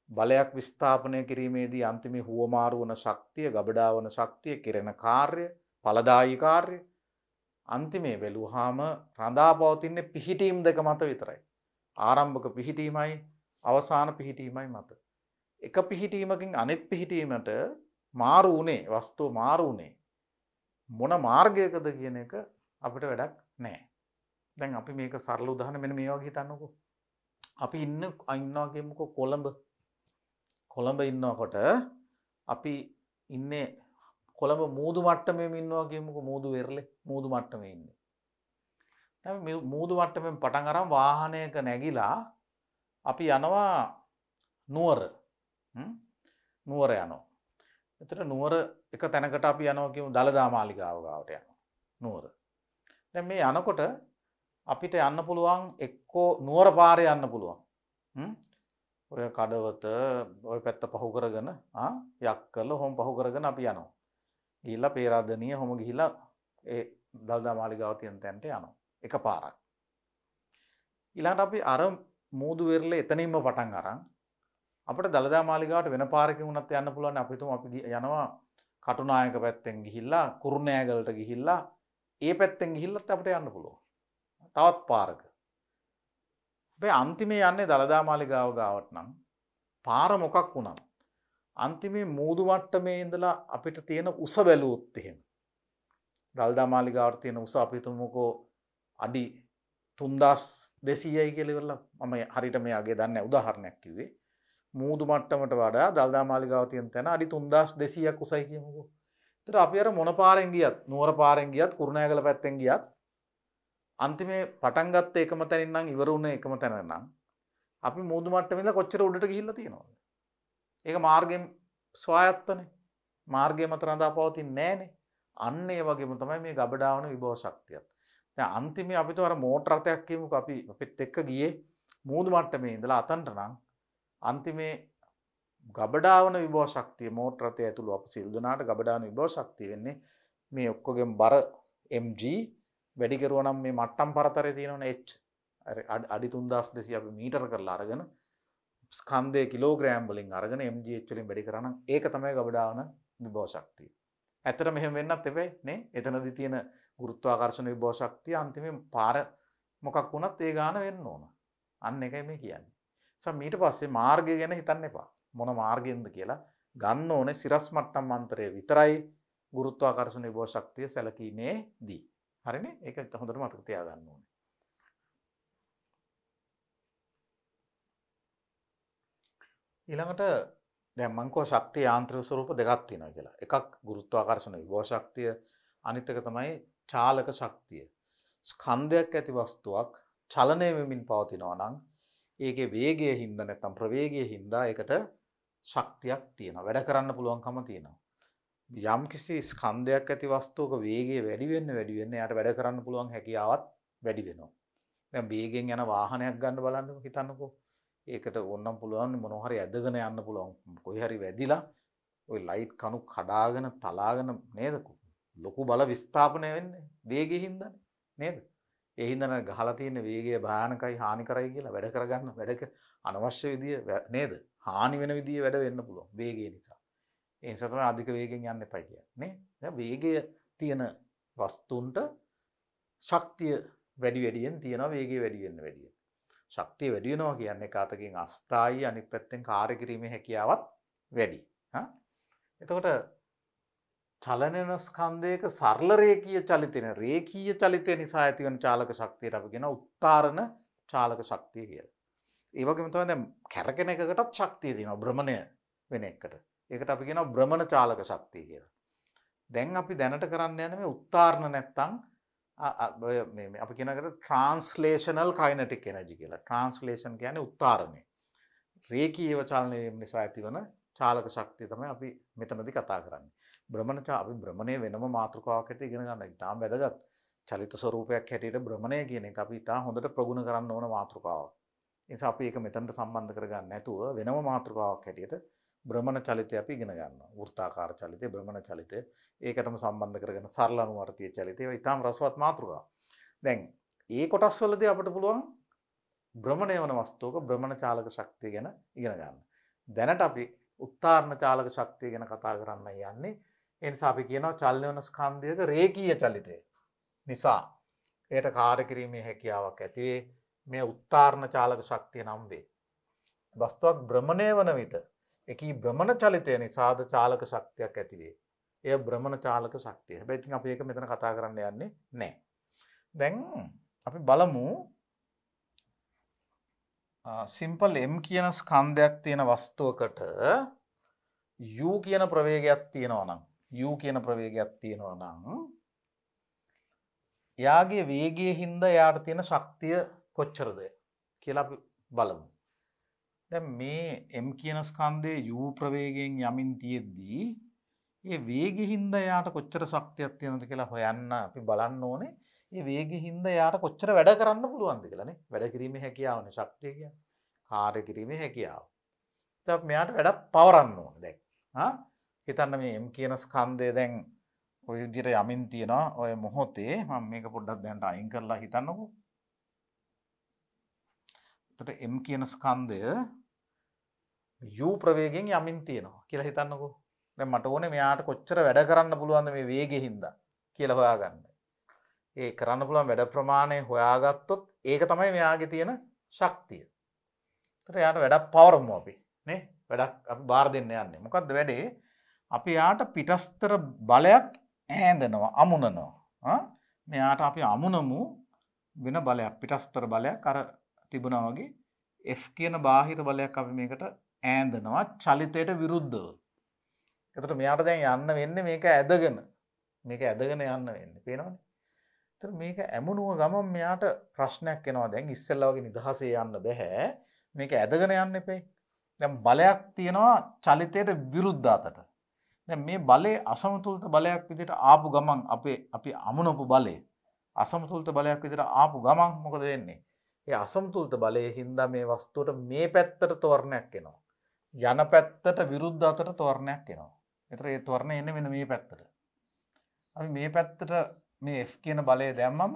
බලයක් විස්ථාපනය කිරීමේදී අන්තිමේ හුවමාරු වන ශක්තිය, ගබඩා වන ශක්තිය, කෙරෙන කාර්ය, ඵලදායී කාර්ය අන්තිමේ බැලුවාම රඳා පවතින්නේ පිහිටීම් දෙක මත විතරයි. ආරම්භක පිහිටීමයි අවසාන පිහිටීමයි මත. එක පිහිටීමකින් අනෙත් පිහිටීමට මාරු වුණේ වස්තුව මාරු වුණේ මොන මාර්ගයකද කියන එක අපිට වැඩක් නැහැ. දැන් අපි මේක සරල උදාහරණ මෙන්න මේ වගේ හිතන්නකෝ. අපි ඉන්නවා කියමුකෝ කොළඹ ඉන්නකොට අපි ඉන්නේ කොළඹ මූදු මට්ටමේම ඉන්නවා කියමුකෝ. මූදු වෙරළේ මූදු මට්ටමේ ඉන්නේ. දැන් මේ මූදු මට්ටමෙන් පටන් අරන් වාහනයක නැගිලා අපි යනවා නුවර. නුවර යනවා. එතකොට නුවර එක තැනකට අපි යනවා කියමු දලදා මාලිගාව ගාවට යනවා. නුවර. දැන් මේ යනකොට අපිට යන්න පුළුවන් එක්කෝ නුවර පාරේ යන්න පුළුවන්. ඔය කඩවත ඔය පැත්ත පහු කරගෙන යක්කල හොම් පහු කරගෙන අපි යනවා. ගිහිල්ලා පේරාදෙනිය හොම ගිහිල්ලා ඒ දලදා මාලිගාව තියෙන තැනට යනවා. එක පාරක්. ඊළඟට අපි අර මූදු වෙරළේ එතනින්ම පටන් අරන් අපිට දලදා මාලිගාවට වෙන පාරකින් උනත් යන්න පුළුවන්. අපි හිතමු අපි යනවා කටුනායක පැත්තෙන් ගිහිල්ලා කුරුණෑගලට ගිහිල්ලා ඒ පැත්තෙන් ගිහිල්ලත් අපිට යන්න පුළුවන්. තවත් පාරක. හැබැයි අන්තිමේ යන්නේ දළදා මාලිගාව ගාවට නම් පාර මොකක් වුණත් අන්තිමේ මූදු මට්ටමේ ඉඳලා අපිට තියෙන උස බැලුවොත් එහෙම දළදා මාලිගාවට තියෙන උස අපි හිතමුකෝ අඩි 3200යි කියලා ඉවරලා මම හරියට මේ අගේ දන්නේ උදාහරණයක් කිව්වේ මූදු මට්ටමට වඩා දළදා මාලිගාව තියෙන තැන අඩි 3200ක් උසයි කියමුකෝ. ඒතර අපි අර මොන පාරෙන් ගියත් නුවර පාරෙන් ගියත් කුරුණෑගල පැත්තෙන් ගියත් අන්තිමේ පටන් ගත්ත එකම තැනින් නම් ඉවර වුණේ එකම තැන නම් අපි මූදු මට්ටමේ ඉඳලා කොච්චර උඩට ගිහිල්ලා තියෙනවද? ඒක මාර්ගයෙන් ස්වායත්තනේ. මාර්ගය මත රඳා පවතින්නේ නැහනේ. අන්න ඒ වගේම තමයි මේ ගබඩාවන විභව ශක්තියත්. දැන් අන්තිමේ අපිට අර මෝටර රථයක් කියමුකෝ අපි අපිත් එක්ක ගියේ මූදු මට්ටමේ ඉඳලා අතන්ට නම් අන්තිමේ ගබඩාවන විභව ශක්තිය මෝටර රථය ඇතුළු අප සිල් දුනාට ගබඩාවන විභව ශක්තිය වෙන්නේ මේ ඔක්කොගෙම බර mg වැඩි කරුවා නම් මේ මට්ටම් පරතරය තියෙනවනේ h අඩි 3200 අපි මීටර කරලා අරගෙන ස්කන්ධය කිලෝග්‍රෑම් වලින් අරගෙන mg h වලින් වැඩි කරා නම් ඒක තමයි ගබඩාවන විභව ශක්තිය. ඇත්තට මෙහෙම වෙන්නත් එපේ නේ. එතනදී තියෙන ගුරුත්වාකර්ෂණ විභව ශක්තිය අන්තිමේ පාර මොකක් වුණත් ඒ ගාන වෙන්න ඕන. අන්න එකයි මේ කියන්නේ. ඊට පස්සේ මාර්ගය ගැන හිතන්න එපා. මොන මාර්ගයෙන්ද කියලා ගන්න ඕනේ සිරස් මට්ටම් අන්තරය විතරයි ගුරුත්වාකර්ෂණ විභව ශක්තිය සැලකීමේදී. හරිනේ? ඒක හොඳට මතක තියාගන්න ඕනේ. ඊළඟට දැන් මම කෝ ශක්තිය යාන්ත්‍රික ස්වරූප දෙකක් තියෙනවා කියලා. එකක් ගුරුත්වාකර්ෂණ විභව ශක්තිය, අනිත් එක තමයි චාලක ශක්තිය. ස්කන්ධයක් ඇති වස්තුවක් චලනය වෙමින් පවතිනවා නම් ඒකේ වේගය හින්දා නැත්නම් ප්‍රවේගය හින්දා ඒකට ශක්තියක් තියෙනවා. වැඩ කරන්න පුළුවන්කම තියෙනවා. යම් කිසි ස්කන්ධයක් ඇති වස්තුවක වේගය වැඩි වෙන්න එයාට වැඩ කරන්න පුළුවන් හැකියාවත් වැඩි වෙනවා. දැන් වේගෙන් යන වාහනයක් ගන්න බලන්නකෝ හිතන්නකෝ. ඒකට ඕනම් පුළුවන් මොනවා හරි ඇදගෙන යන්න පුළුවන්. කොයි හරි වැදිලා ওই ලයිට් කණු කඩාගෙන තලාගෙන නේද? ලොකු බල විස්ථාපනය වෙන්නේ වේගයෙන් හින්දානේ නේද? ඒ හින්දා ගහලා තියෙන වේගය භයානකයි හානිකරයි කියලා වැඩ කරගන්න වැඩක අනවශ්‍ය විදිය නේද? හානි වෙන විදිය වැඩ වෙන්න පුළුවන් වේගය නිසා. ඒ නිසා තමයි අධික වේගෙන් යන්න එපා කියන්නේ නේ. දැන් වේගය තියෙන වස්තුන්ට ශක්තිය වැඩියෙන් තියෙනවා වේගය වැඩි වෙන්න. ශක්තිය වැඩි වෙනවා කියන්නේ එක අතකින් අස්ථායි අනිත් පැත්තෙන් කාර්ය කිරීමේ හැකියාවත් වැඩි. එතකොට චලනන ස්කන්ධයක සරල රේඛීය චලිතය නිසා ඇතිවන චාලක ශක්තියට අපි කියන උත්තරණ චාලක ශක්තිය කියලා. ඒ වගේම තමයි දැන් කැරකෙන එකකටත් ශක්තිය තියෙනවා භ්‍රමණය වෙන එකට. ඒකට අපි කියනවා භ්‍රමණ චාලක ශක්තිය කියලා. දැන් අපි දැනට කරන්න යන්නේ මේ උත්තරණ නැත්තම් මේ අපි කියන එකට ට්‍රාන්ස්ලේෂනල් කයිනටික් එනර්ජි කියලා. ට්‍රාන්ස්ලේෂන් කියන්නේ උත්තරණය. රේඛීයව චලනය වීම නිසා ඇතිවන චාලක ශක්තිය තමයි අපි මෙතනදී කතා කරන්නේ. අපි භ්‍රමණය වෙනම මාතෘකාවක් හැටියට ඉගෙන ගන්න. ඉතාම වැදගත්. චලිත ස්වරූපයක් හැටියට භ්‍රමණය කියන එක අපි ඉතාම හොඳට ප්‍රගුණ කරන්න ඕන මාතෘකාවක්. ඒ නිසා අපි ඒක මෙතනට සම්බන්ධ කරගන්න නැතුව වෙනම මාතෘකාවක් හැටියට භ්‍රමණ චලිතය අපි ඉගෙන ගන්නවා. වෘත්තාකාර චලිතය, භ්‍රමණ චලිතය ඒකටම සම්බන්ධ කරගෙන සරල අනුවර්තීය චලිතය. ඒවා ඉතාම රසවත් මාතෘකා. දැන් ඒ කොටස් වලදී අපිට පුළුවන් භ්‍රමණය වන වස්තුවක භ්‍රමණ චාලක ශක්තිය ගැන ඉගෙන ගන්න. දැනට අපි උත්තරණ චාලක ශක්තිය ගැන කතා කරන්න යන්නේ. ඒ නිසා අපි කියනවා චලන වන ස්කන්ධයක රේඛීය චලිතය නිසා ඒට කාර්ය කිරීමේ හැකියාවක් ඇති වේ. මේ උත්තරණ චාලක ශක්තිය නම් වේ. වස්තුවක් භ්‍රමණය වන විට එකී භ්‍රමණ චලිතය නිසාද චාලක ශක්තියක් ඇති වේ. එය භ්‍රමණ චාලක ශක්තිය. හැබැයි ඉතින් අපි ඒක මෙතන කතා කරන්න යන්නේ නැහැ. දැන් අපි බලමු සිම්පල් m කියන ස්කන්ධයක් තියෙන වස්තුවකට u කියන ප්‍රවේගයක් තියෙනවා නම් එයාගේ වේගයේ හින්දා එයාට තියෙන ශක්තිය කොච්චරද කියලා අපි බලමු. දැන් මේ m කියන ස්කන්ධයේ u ප්‍රවේගයෙන් යමින් තියෙද්දී ඒ වේගයෙන් හින්දා එයාට කොච්චර ශක්තියක් තියෙනවද කියලා හොයන්න අපි බලන්න ඕනේ. ඒ වේගයෙන් හින්දා එයාට කොච්චර වැඩ කරන්න පුළුවන්ද කියලා නේ. වැඩ කිරීමේ හැකියාවනේ ශක්තිය කියන්නේ. කාර්ය කිරීමේ හැකියාව. දැන් මෙයාට වැඩ පවරන්න ඕනේ දැන්. හිතන්න මේ m කියන ස්කන්ධය දැන් ඔය විදිහට යමින් තියෙනවා. ඔය මොහොතේ මම මේක පොඩ්ඩක් දැන්ට අයින් කරලා හිතන්නකෝ. එතකොට m කියන ස්කන්ධය u ප්‍රවේගයෙන් යමින් තියෙනවා කියලා හිතන්නකෝ. දැන් මට ඕනේ මෙයාට කොච්චර වැඩ කරන්න පුළුවන්ද මේ වේගෙ හින්දා කියලා හොයාගන්න. ඒ කරන්න පුළුවන් වැඩ ප්‍රමාණය හොයාගත්තොත් ඒක තමයි මෙයාගේ තියෙන ශක්තිය. ඒතර යාට වැඩක් පවරමු අපි නේ වැඩක් අපි බාර දෙන්න යන්නේ. මොකද්ද වැඩේ? අපි යාට පිටස්තර බලයක් ඈඳනවා අමුණනවා. මෙයාට අපි අමුණමු වෙන බලයක් පිටස්තර බලයක් අර තිබුණා වගේ F කියන බාහිර බලයක් අපි මේකට ඈඳනවා චලිතයට විරුද්ධව. එතකොට මෙයාට දැන් යන්න වෙන්නේ මේක ඇදගෙන. මේක ඇදගෙන යන්න වෙන්නේ. පේනවනේ? එතකොට මේක ඇමුණුව ගමන් මෙයාට ප්‍රශ්නයක් එනවා. දැන් ඉස්සෙල්ලා වගේ නිදහසේ යන්න බෑ. මේක ඇදගෙන යන්න එපේ. දැන් බලයක් තියෙනවා චලිතයට විරුද්ධ අතට. දැන් මේ බලේ අසමතුලිත බලයක් විදිහට ආපු ගමන් අපි අමුණපු බලේ අසමතුලිත බලයක් විදිහට ආපු ගමන් මොකද වෙන්නේ? ඒ අසමතුලිත බලයේ හින්දා මේ වස්තුවට මේ පැත්තට තොරණයක් එනවා. යන පැත්තට විරුද්ධ අතට තොරණයක් එනවා. ඒතර ඒ තොරණ එන්නේ මෙන්න මේ පැත්තට. අපි මේ පැත්තට මේ F කියන බලය දැම්මම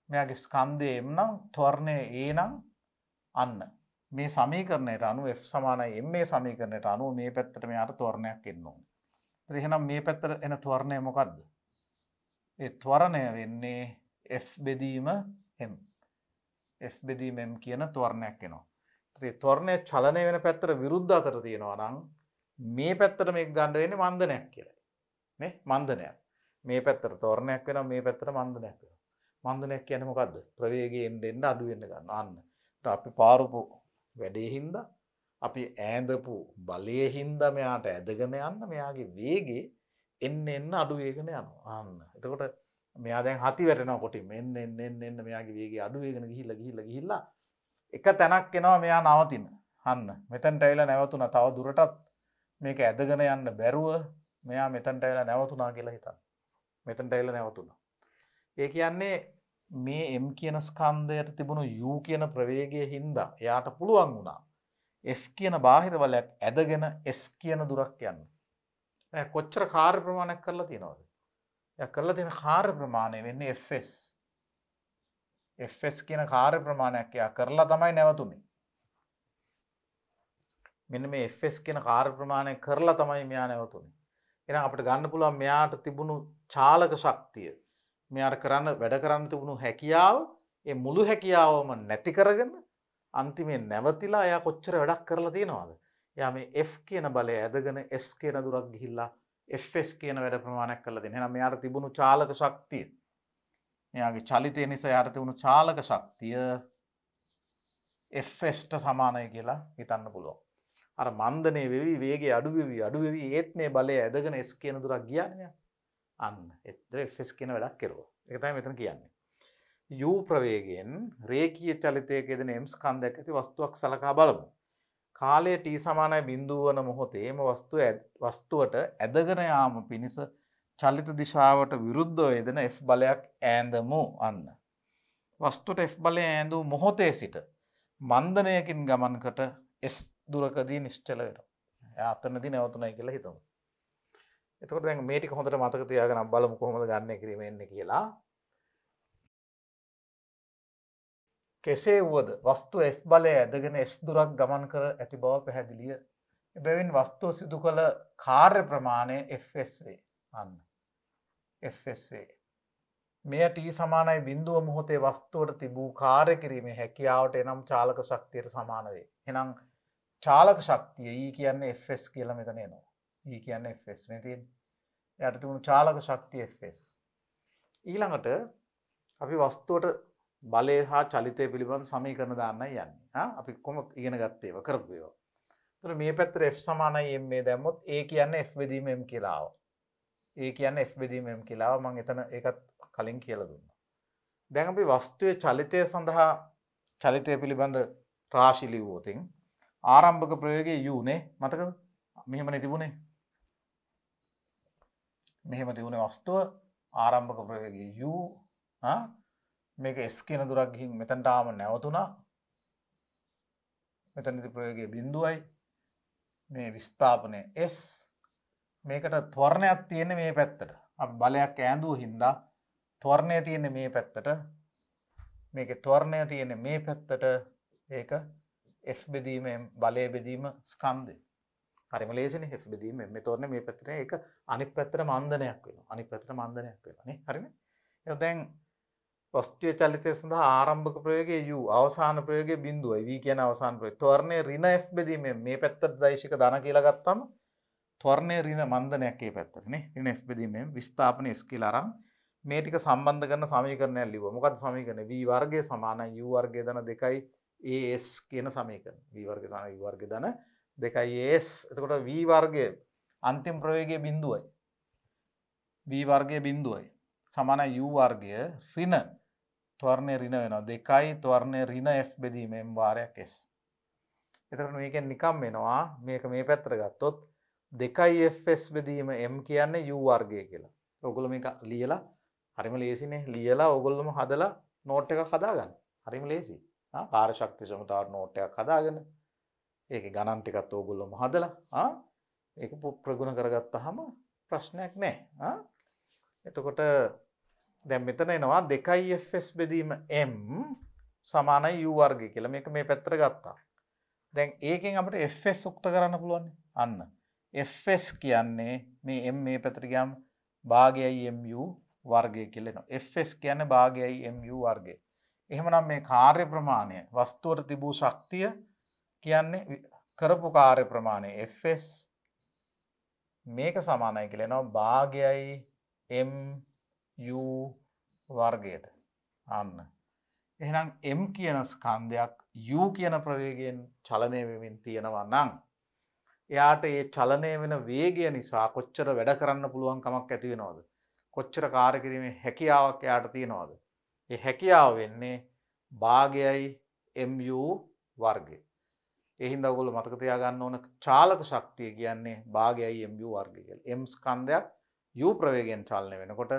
මෙයාගේ ස්කන්ධය M නම් තොරණය A නම් අන්න මේ සමීකරණයට අනුව F සමානයි M මේ සමීකරණයට අනුව මේ පැත්තට මෙයාට තොරණයක් එන්න ඕනේ. ඒතර එහෙනම් මේ පැත්තට එන තොරණය මොකද්ද? ඒ ත්වරණය වෙන්නේ F බෙදීම M. F බෙදීම M කියන ත්වරණයක් එනවා. ඒ ත්වරණය චලනය වෙන පැත්තට විරුද්ධ අතර තියෙනවා නම් මේ පැත්තට මේක ගන්න වෙන්නේ මන්දනයක් කියලා. නේ? මන්දනයක්. මේ පැත්තට ත්වරණයක් වෙනවා මේ පැත්තට මන්දනයක් වෙනවා. මන්දනයක් කියන්නේ මොකද්ද? ප්‍රවේගයෙන් එන්න අඩු වෙන්න ගන්නවා. අන්න. අපි පාරුපු වැඩේ හින්දා අපි ඈඳපු බලයේ හින්දා මෙයාට ඇදගෙන යන්න මෙයාගේ වේගේ එන්න අඩු වේගන යනවා. අන්න. එතකොට මෙයා දැන් හති වැටෙනවා කොටින්. එන්න මෙයාගේ වේගය අඩු වේගන ගිහිල්ලා එක තැනක් එනවා මෙයා නවතින. අන්න. මෙතනට ඇවිල්ලා නැවතුණා. තව දුරටත් මේක ඇදගෙන යන්න බැරුව මෙයා මෙතනට ඇවිල්ලා නැවතුණා කියලා හිතන්න. මෙතනට ඇවිල්ලා නැවතුණා. ඒ කියන්නේ මේ M කියන ස්කන්ධයට තිබුණු U කියන ප්‍රවේගයේ හින්දා එයාට පුළුවන් වුණා F කියන බාහිර බලයක් ඇදගෙන S කියන දුරක් යන්න. කොච්චර කාර්ය ප්‍රමාණයක් කරලා තියෙනවද? එයා කරලා තියෙන කාර්ය ප්‍රමාණය වෙන්නේ Fs. Fs කියන කාර්ය ප්‍රමාණයක් එයා කරලා තමයි නැවතුනේ. මෙන්න මේ Fs කියන කාර්ය ප්‍රමාණය කරලා තමයි මෙයා නැවතුනේ. එහෙනම් අපිට ගන්න පුළුවන් මෙයාට තිබුණු චාලක ශක්තිය, මෙයාට වැඩ කරන්න තිබුණු හැකියාව, ඒ මුළු හැකියාවම නැති කරගෙන අන්තිමේ නැවතිලා එයා කොච්චර වැඩක් කරලා තියෙනවද? එයා මේ F කියන බලය ඇදගෙන S කියන දුරක් ගිහිල්ලා Fs කියන වැඩ ප්‍රමාණයක් කරලා දෙනවා. එහෙනම් මෙයාට තිබුණු චාලක ශක්තිය, මෙයාගේ චලිතය නිසා එයාට තිබුණු චාලක ශක්තිය Fsට සමානයි කියලා හිතන්න පුළුවන්. අර මන්දනේ වෙවි වේගය අඩු වෙවි ඒත් මේ බලය ඇදගෙන S කියන දුරක් ගියානේ මෙයා. අන්න එතන Fs කියන වැඩක් කරුවා. ඒක තමයි මෙතන කියන්නේ. U ප්‍රවේගයෙන් රේඛීය චලිතයක යෙදෙන M ස්කන්ධයක් ඇති වස්තුවක් සලකා බලමු. කාලය t සමානයි බිඳුව වන මොහොතේ එම වස්තුවට ඇදගෙන යාම පිණිස චලිත දිශාවට විරුද්ධව යෙදෙන F බලයක් ඈඳමු. අන්න. වස්තුවට F බලය ඈඳු මොහොතේ සිට මන්දනයකින් ගමන්කට S දුරකදී නිශ්චල වෙනවා. එයා අතනදී නැවතුණයි කියලා හිතමු. එතකොට දැන් මේ ටික හොඳට මතක තියාගෙන බලමු කොහොමද ගන්න කිරීම එන්නේ කියලා. කෙසේ වුවද වස්තුව F බලය ඇදගෙන S දුරක් ගමන් කර ඇති බව පැහැදිලිය. එබැවින් වස්තුව සිදු කළ කාර්ය ප්‍රමාණය Fs වේ. අන්න. Fs වේ. මෙය t සමානයි බිඳුව මොහොතේ වස්තුවට තිබූ කාර්ය කිරීමේ හැකියාවට එනම් චාලක ශක්තියට සමාන වේ. එහෙනම් චාලක ශක්තිය E කියන්නේ Fs කියලා මෙතන එනවා. E කියන්නේ Fs මේ තියෙන්නේ. එයාට තිබුණු චාලක ශක්තිය Fs. ඊළඟට අපි වස්තුවට බලය හා චලිතය පිළිබඳ සමීකරණ දාන්නයි යන්නේ. අපි කොහොම ඉගෙන ගත්තේ ඒවා කරපු ඒවා. ඒතර මේ පැත්තට F සමානයි M මේ දැම්මොත් A කියන්නේ F බෙදීම M කියලා ආවා. A කියන්නේ F බෙදීම M කියලා ආවා. මම එතන ඒකත් කලින් කියලා දුන්නා. දැන් අපි වස්තුවේ චලිතය සඳහා චලිතය පිළිබඳ රාශි ලිව්වොතින් ආරම්භක ප්‍රවේගය U නේ මතකද? මෙහෙමනේ තිබුණේ. මෙහෙම තිබුණේ වස්තුව ආරම්භක ප්‍රවේගය U මේක S කියන දුරක් ගිහින් මෙතනට ආවම නැවතුණා. මෙතනදී ප්‍රවේගය බිඳුවයි. මේ විස්ථාපනය S. මේකට ත්වරණයක් තියෙන්නේ මේ පැත්තට. අපි බලයක් ඈඳුව හින්දා ත්වරණය තියෙන්නේ මේ පැත්තට. මේකේ ත්වරණය තියෙන්නේ මේ පැත්තට. ඒක F බෙදීම බලය බෙදීම ස්කන්ධය. හරිම ලේසිනේ F බෙදීම මේ ත්වරණය මේ පැත්තට ඒක අනිත් පැත්තට මන්දනයක් වෙනවා. අනිත් පැත්තට මන්දනයක් වෙනවා නේ. හරිනේ? එහෙනම් දැන් වස්තුවේ චලිතය සඳහා ආරම්භක ප්‍රයෝගයේ u අවසාන ප්‍රයෝගයේ බිඳුවයි. v කියන අවසාන ප්‍රයෝගය. ත්වරණයේ ඍණ f බෙදීමෙන් මේ පැත්තට දෛශික ධන කියලා ගත්තම ත්වරණයේ ඍණ මන්දනයක් මේ පැත්තට නේ. ඍණ f බෙදීමෙන් විස්ථාපන s කියලා අරන් මේ ටික සම්බන්ධ කරන සමීකරණයක් ලිව්වා. මොකද්ද සමීකරණය? v වර්ගය සමානයි u වර්ගය ධන 2යි as කියන සමීකරණය. v වර්ගය සමානයි u වර්ගය ධන 2යි as. එතකොට v වර්ගය අන්තිම ප්‍රයෝගයේ බිඳුවයි. v වර්ගයේ බිඳුවයි. සමානයි u වර්ගය ඍණ ත්වරණයේ ඍණ වෙනවා 2යි ත්වරණයේ ඍණ f බෙදීමෙන් වාරයක් s. එතකොට මේකෙන් නිකම් වෙනවා මේක මේ පැත්තට ගත්තොත් 2යි fs බෙදීම m කියන්නේ u වර්ගය කියලා. ඔයගොල්ලෝ මේක ලියලා හරිම ලේසිනේ. ලියලා ඔයගොල්ලෝම හදලා නෝට් එකක් හදාගන්න. හරිම ලේසි. කාර්ය ශක්ති සමතාවට නෝට් එකක් හදාගෙන ඒකේ ගණන් ටිකත් ඔයගොල්ලෝම හදලා ඒක ප්‍රගුණ කරගත්තාම ප්‍රශ්නයක් නැහැ. එතකොට දැන් මෙතන එනවා 2යි fs බෙදීම m සමානයි u වර්ගය කියලා. මේක මේ පැත්තට ගත්තා. දැන් ඒකෙන් අපිට fs උක්ත කරන්න පුළුවන්. අන්න fs කියන්නේ මේ m මේ පැත්තට ගියාම භාගයයි mu වර්ගය කියලා එනවා. fs කියන්නේ භාගයයි mu වර්ගය. එහෙමනම් මේ කාර්ය ප්‍රමාණය වස්තුවට තිබූ ශක්තිය කියන්නේ කරපු කාර්ය ප්‍රමාණය fs මේක සමානයි කියලා එනවා භාගයයි mu වර්ගයට. අන්න. එහෙනම් m කියන ස්කන්ධයක් u කියන ප්‍රවේගයෙන් චලනය වෙමින් තියෙනවා නම් එයාට ඒ චලනය වෙන වේගය නිසා කොච්චර වැඩ කරන්න පුළුවන් කමක් ඇති වෙනවද? කොච්චර කාර්ය කිරීමේ හැකියාවක් එයාට තියෙනවද? ඒ හැකියාව වෙන්නේ භාගයයි mu වර්ගය. ඒ හින්දා ඔයගොල්ලෝ මතක තියාගන්න ඕන චාලක ශක්තිය කියන්නේ භාගයයි mu වර්ගය කියලා. m ස්කන්ධයක් u ප්‍රවේගයෙන් චලනය වෙනකොට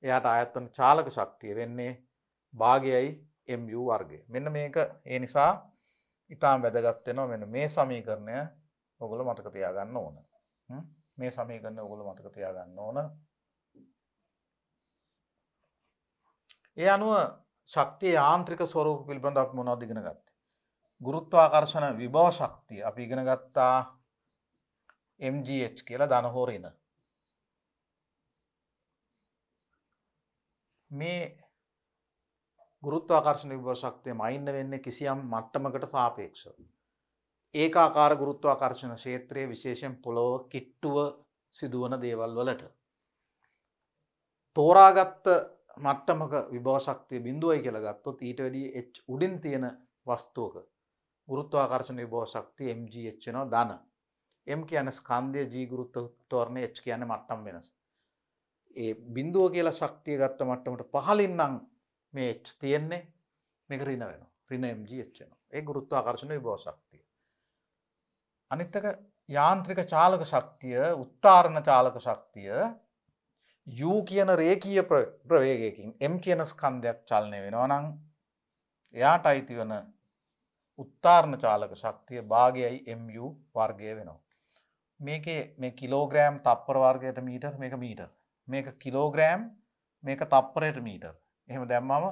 එයාට ආයත් වන චාලක ශක්තිය වෙන්නේ භාගයයි mu වර්ගය. මෙන්න මේක ඒ නිසා ඊටාම් වැදගත් වෙනවා. මෙන්න මේ සමීකරණය ඔයගොල්ලෝ මතක තියාගන්න ඕන. මේ සමීකරණය ඔයගොල්ලෝ මතක තියාගන්න ඕන. ඒ අනුව ශක්තිය යාන්ත්‍රික ස්වරූප පිළිබඳව අපි මොනවද ඉගෙන ගත්තේ? ගුරුත්වාකර්ෂණ විභව ශක්තිය අපි ඉගෙන ගත්තා mgh කියලා ධන හෝ ඍණ. මේ ගුරුත්වාකර්ෂණ විභව ශක්තිය මයින්න වෙන්නේ කිසියම් මට්ටමකට සාපේක්ෂව. ඒකාකාර ගුරුත්වාකර්ෂණ ක්ෂේත්‍රයේ විශේෂයෙන් පොළොව කිට්ටුව සිදුවන දේවල් වලට. තෝරාගත්ත මට්ටමක විභව ශක්තිය බිඳුවයි කියලා ගත්තොත් ඊට වැඩිය h උඩින් තියෙන වස්තුවක ගුරුත්වාකර්ෂණ විභව ශක්තිය mgh වෙනවා ධන. m කියන්නේ ස්කන්ධය, g ගුරුත්ව ත්වරණය, h කියන්නේ මට්ටම් වෙනස. ඒ බිඳුව කියලා ශක්තිය ගත්ත මට්ටමට පහළින් නම් මේ h තියෙන්නේ මේක ඍණ වෙනවා. ඍණ mgh වෙනවා. ඒ ගුරුත්වාකර්ෂණ විභව ශක්තිය. අනිත් එක යාන්ත්‍රික චාලක ශක්තිය, උත්තාරණ චාලක ශක්තිය u කියන රේඛීය ප්‍රවේගයකින් m කියන ස්කන්ධයක් චලනය වෙනවා නම් එයාට අයිති වෙන උත්තාරණ චාලක ශක්තිය භාගයයි mu වර්ගය වෙනවා. මේකේ මේ කිලෝග්‍රෑම් තප්පර වර්ගයට මීටර, මේක මීටර. මේක කිලෝග්‍රෑම්, මේක තප්පරයට මීටර. එහෙම දැම්මම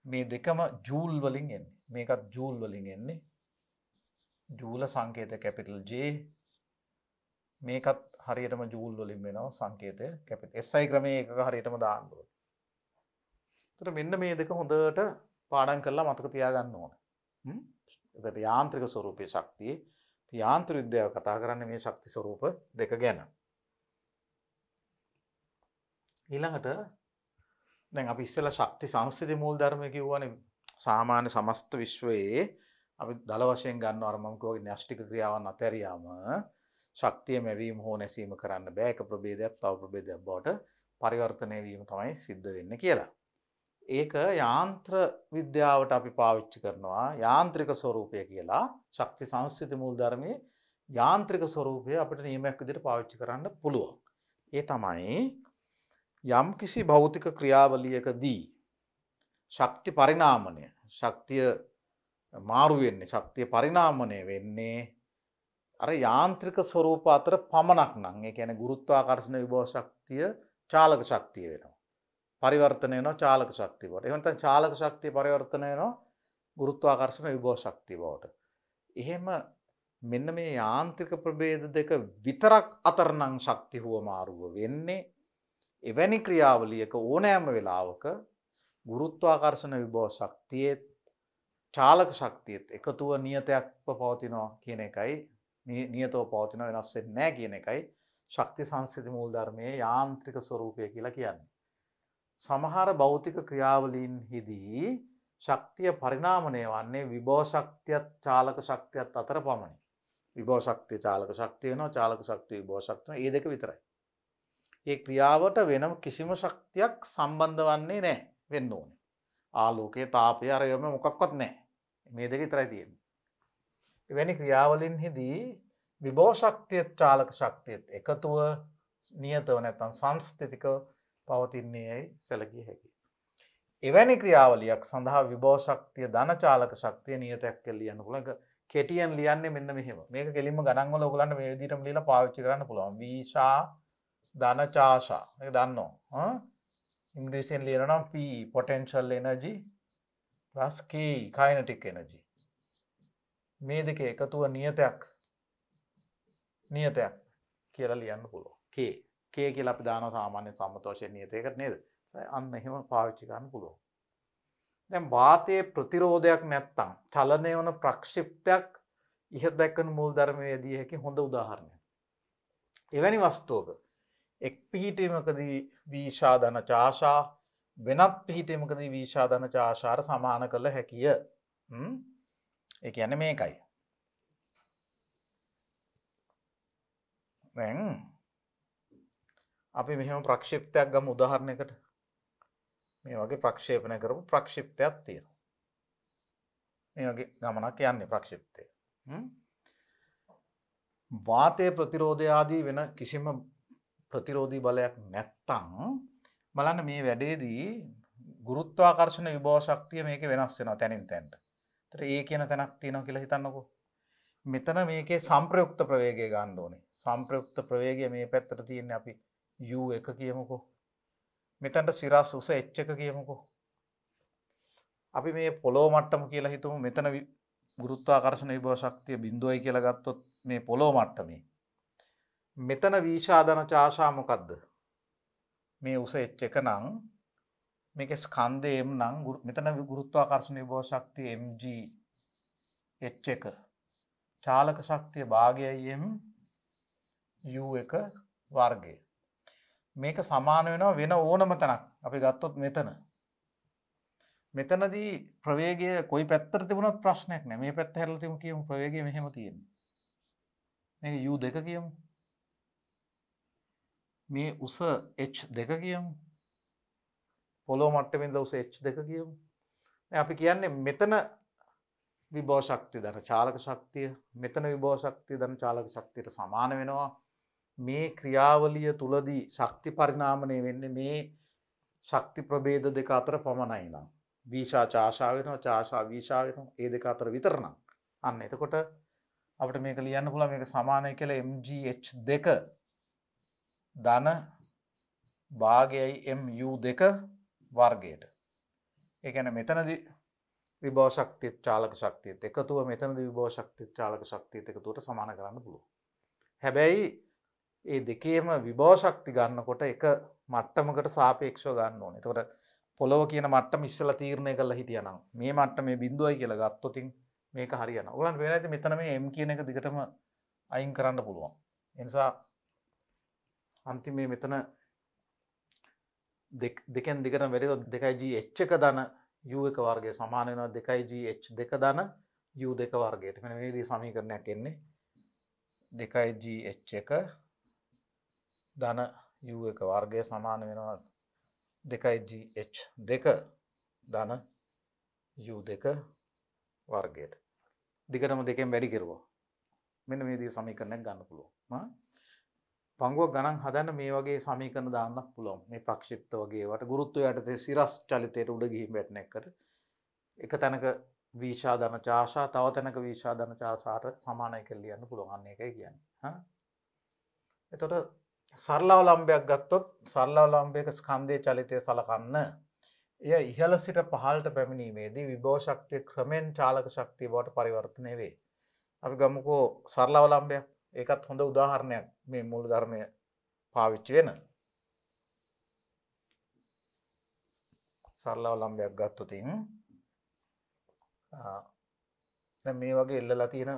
මේ දෙකම ජූල් වලින් එන්නේ. මේකත් ජූල් වලින් එන්නේ. ජූල සංකේතය කැපිටල් J. මේකත් හරියටම ජූල් වලින් වෙනවා සංකේතය කැපිටල් SI ක්‍රමයේ එකක හරියටම දාන්න ඕනේ. ඒතර මෙන්න මේ දෙක හොඳට පාඩම් කරලා මතක තියාගන්න ඕනේ. එතකොට යාන්ත්‍රික ස්වරූපයේ ශක්තිය, යාන්ත්‍රික විද්‍යාව කතා කරන්නේ මේ ශක්ති ස්වරූප දෙක ගැන. ඊළඟට දැන් අපි ඉස්සෙල්ලා ශක්ති සංස්ථිති මූලධර්මය කිව්වනේ. සාමාන්‍ය සමස්ත විශ්වයේ අපි දල වශයෙන් ගන්නවා අර මම කිව්වා න්‍යෂ්ටික ක්‍රියාවන් අතහැරියාම ශක්තිය මැවීම හෝ නැසීම කරන්න බෑ. එක ප්‍රභේදයක් තව ප්‍රභේදයක් බවට පරිවර්තනය වීම තමයි සිද්ධ වෙන්නේ කියලා. ඒක යාන්ත්‍ර විද්‍යාවට අපි පාවිච්චි කරනවා යාන්ත්‍රික ස්වරූපය කියලා. ශක්ති සංස්ථිති මූලධර්මයේ යාන්ත්‍රික ස්වරූපය අපිට නියමයක් විදිහට පාවිච්චි කරන්න පුළුවන්. ඒ තමයි යම් කිසි භෞතික ක්‍රියාවලියකදී ශක්ති පරිණාමණය, ශක්තිය මාරු වෙන්නේ, ශක්තිය පරිණාමණය වෙන්නේ අර යාන්ත්‍රික ස්වරූප අතර පමණක් නම්. ඒ කියන්නේ ගුරුත්වාකර්ෂණ විභව ශක්තිය චාලක ශක්තිය වෙනවා. පරිවර්තන වෙනවා චාලක ශක්තිය බවට. එහෙම නැත්නම් චාලක ශක්තිය පරිවර්තන වෙනවා ගුරුත්වාකර්ෂණ විභව ශක්තිය බවට. එහෙම මෙන්න මේ යාන්ත්‍රික ප්‍රභේද දෙක විතරක් අතර නම් ශක්ති හුවමාරුව වෙන්නේ එවැනි ක්‍රියාවලියක ඕනෑම වෙලාවක ගුරුත්වාකර්ෂණ විභව ශක්තියේ චාලක ශක්තියත් එකතුව නියතයක්ව පවතිනවා කියන එකයි නියතව පවතින වෙනස් වෙන්නේ නැහැ කියන එකයි ශක්ති සංස්කෘති මූලධර්මයේ යාන්ත්‍රික ස්වરૂපය කියලා කියන්නේ. සමහර භෞතික ක්‍රියාවලීන්හිදී ශක්තිය පරිණාමණය වන්නේ විභව ශක්තියත් චාලක ශක්තියත් අතර පමණි. විභව ශක්තිය චාලක ශක්තිය වෙනවා, චාලක ශක්තිය විභව ශක්තිය වෙනවා. මේ දෙක විතරයි. ඒ ක්‍රියාවට වෙනම කිසිම ශක්තියක් සම්බන්ධ වන්නේ නැහැ වෙන්න ඕනේ. ආලෝකයේ තාපය අර යම මොකක්වත් නැහැ. මේ දෙක විතරයි තියෙන්නේ. එවැනි ක්‍රියාවලින්හිදී විභව ශක්තියත් චාලක ශක්තියත් එකතුව නියතව නැත්නම් සංස්ථිතිකව පවතින්නේයි සැලකිය හැකියි. එවැනි ක්‍රියාවලියක් සඳහා විභව ශක්තිය ධන චාලක ශක්තිය නියතයක් කියලා ලියන්න පුළුවන්. ඒක කෙටියෙන් ලියන්නේ මෙන්න මෙහෙම. මේක කෙලින්ම ගණන් වල ඔයගලන්ට මේ විදිහටම ලියලා පාවිච්චි කරන්න පුළුවන්. වීශා ධන චාෂා. මේක දන්නවා. ඉංග්‍රීසියෙන් ලියනවා නම් P potential energy plus K kinetic energy. මේ දෙකේ එකතුව නියතයක් කියලා ලියන්න පුළුවන්. K කියලා අපි දානවා සාමාන්‍ය සම්මත වශයෙන් නියතයකට නේද? අන්න එහෙම පාවිච්චි කරන්න පුළුවන්. දැන් වාතයේ ප්‍රතිරෝධයක් නැත්තම් චලනය වන ප්‍රක්ෂිප්තයක් ඉහත දැක්වෙන මූල ධර්මයේ දී හැකි හොඳ උදාහරණයක්. එවැනි වස්තුවක එක් පිහිටීමකදී වීශා ධන චාෂා වෙනත් පිහිටීමකදී වීශා ධන චාෂාට සමාන කළ හැකිය. ඒ කියන්නේ මේකයි. දැන් අපි මෙහෙම ප්‍රක්ෂිප්තයක් ගමු උදාහරණයකට. මේ වගේ ප්‍රක්ෂේපණය කරපු ප්‍රක්ෂිප්තයක් තියෙනවා. මේ වගේ ගමනක් යන්නේ ප්‍රක්ෂිප්තය. වාතයේ ප්‍රතිරෝධය ආදී වෙන කිසිම ප්‍රතිරෝධී බලයක් නැත්තම් බලන්න මේ වැඩේදී ගුරුත්වාකර්ෂණ විභව ශක්තිය මේකේ වෙනස් වෙනවා තැනින් තැනට. ඒතර ඒ කියන තැනක් තියෙනවා කියලා හිතන්නකෝ. මෙතන මේකේ සංප්‍රයුක්ත ප්‍රවේගය ගන්න ඕනේ. සංප්‍රයුක්ත ප්‍රවේගය මේ පැත්තට තියෙන්නේ අපි u1 කියමුකෝ. මෙතනට සිරස් උස h1 කියමුකෝ. අපි මේ පොළොව මට්ටම කියලා හිතමු. මෙතන ගුරුත්වාකර්ෂණ විභව ශක්තිය 0යි කියලා ගත්තොත් මේ පොළොව මට්ටමේ. මෙතන වීශා ධන චාෂා මොකද්ද? මේ උස h1 නම් මේකේ ස්කන්ධය m නම් මෙතන ගුරුත්වාකර්ෂණ විභව ශක්තිය mg h1 චාලක ශක්තිය භාගයයි m u1 වර්ගය. මේක සමාන වෙනවා වෙන ඕනම තැනක්. අපි ගත්තොත් මෙතනදී ප්‍රවේගය කොයි පැත්තට තිබුණත් ප්‍රශ්නයක් නැහැ. මේ පැත්ත හැරලා තියමු කියමු ප්‍රවේගය මෙහෙම තියෙනවා. මේක u2 කියමු. මේ උස h2 කියමු. පොළොව මට්ටමින් ඉඳලා උස h2 කියමු. දැන් අපි කියන්නේ මෙතන විභව ශක්තිය ධන චාලක ශක්තිය මෙතන විභව ශක්තිය ධන චාලක ශක්තියට සමාන වෙනවා. මේ ක්‍රියාවලිය තුලදී ශක්ති පරිණාමණය වෙන්නේ මේ ශක්ති ප්‍රභේද දෙක අතර පමණයි නම් වීශා චාෂා වෙනවා චාෂා වීශා වෙනවා ඒ දෙක අතර විතර නම් අන්න එතකොට අපිට මේක ලියන්න පුළුවන් මේක සමානයි කියලා mgh2 ධන භාගයයි mu2 වර්ගයට. ඒ කියන්නේ මෙතනදී විභව ශක්තිය චාලක ශක්තියත් එකතුව මෙතනදී විභව ශක්තිය චාලක ශක්තියත් එකතුවට සමාන කරන්න පුළුවන්. හැබැයි ඒ දෙකේම විභව ශක්ති ගන්නකොට එක මට්ටමකට සාපේක්ෂව ගන්න ඕනේ. එතකොට පොළොව කියන මට්ටම ඉස්සලා තීරණය කරලා හිටියානම් මේ මට්ටමේ බිඳුවයි කියලා ගත්තොත් මේක හරියනවා. ඔයගලන්ට වෙනයිද මෙතන මේ m කියන එක දිගටම අයින් කරන්න පුළුවන්. ඒ නිසා අන්තිමේ මෙතන දෙකෙන් දිගටම වැඩි 2g h1 ධන u1 වර්ගය සමාන වෙනවා 2g h2 ධන u2 වර්ගයට. මෙන්න මේ විදිහේ සමීකරණයක් එන්නේ 2g h1 ධන u1 වර්ගය සමාන වෙනවා 2g h2 ධන u2 වර්ගයට. දිගටම දෙකෙන් වැඩි කරුවා. මෙන්න මේ විදිහේ සමීකරණයක් ගන්න පුළුවන්. පංගුවක් ගණන් හදන්න මේ වගේ සමීකරණ දාන්නත් පුළුවන්. මේ ප්‍රක්ෂිප්ත වගේ ඒවට ගුරුත්වය යටතේ සිරස් චලිතයට උඩ ගිහින් වැටෙන එකට එක තැනක වීශා ධන චාෂා තව තැනක වීශා ධන චාෂාට සමානයි කියලා ලියන්න පුළුවන්. අන්න ඒකයි කියන්නේ. එතකොට සරල අවලම්බයක් ගත්තොත් සරල අවලම්බයක ස්කන්ධයේ චලිතය සලකන්න එය ඉහළ සිට පහළට පැමිණීමේදී විභව ශක්තිය ක්‍රමෙන් චාලක ශක්තිය බවට පරිවර්තනය වේ. අපි ගමුකෝ සරල අවලම්බයක්. ඒකත් හොඳ උදාහරණයක් මේ මූල ධර්මය පාවිච්චි වෙන. සරල අවලම්බයක් ගත්තොත් දැන් මේ වගේ එල්ලලා තියෙන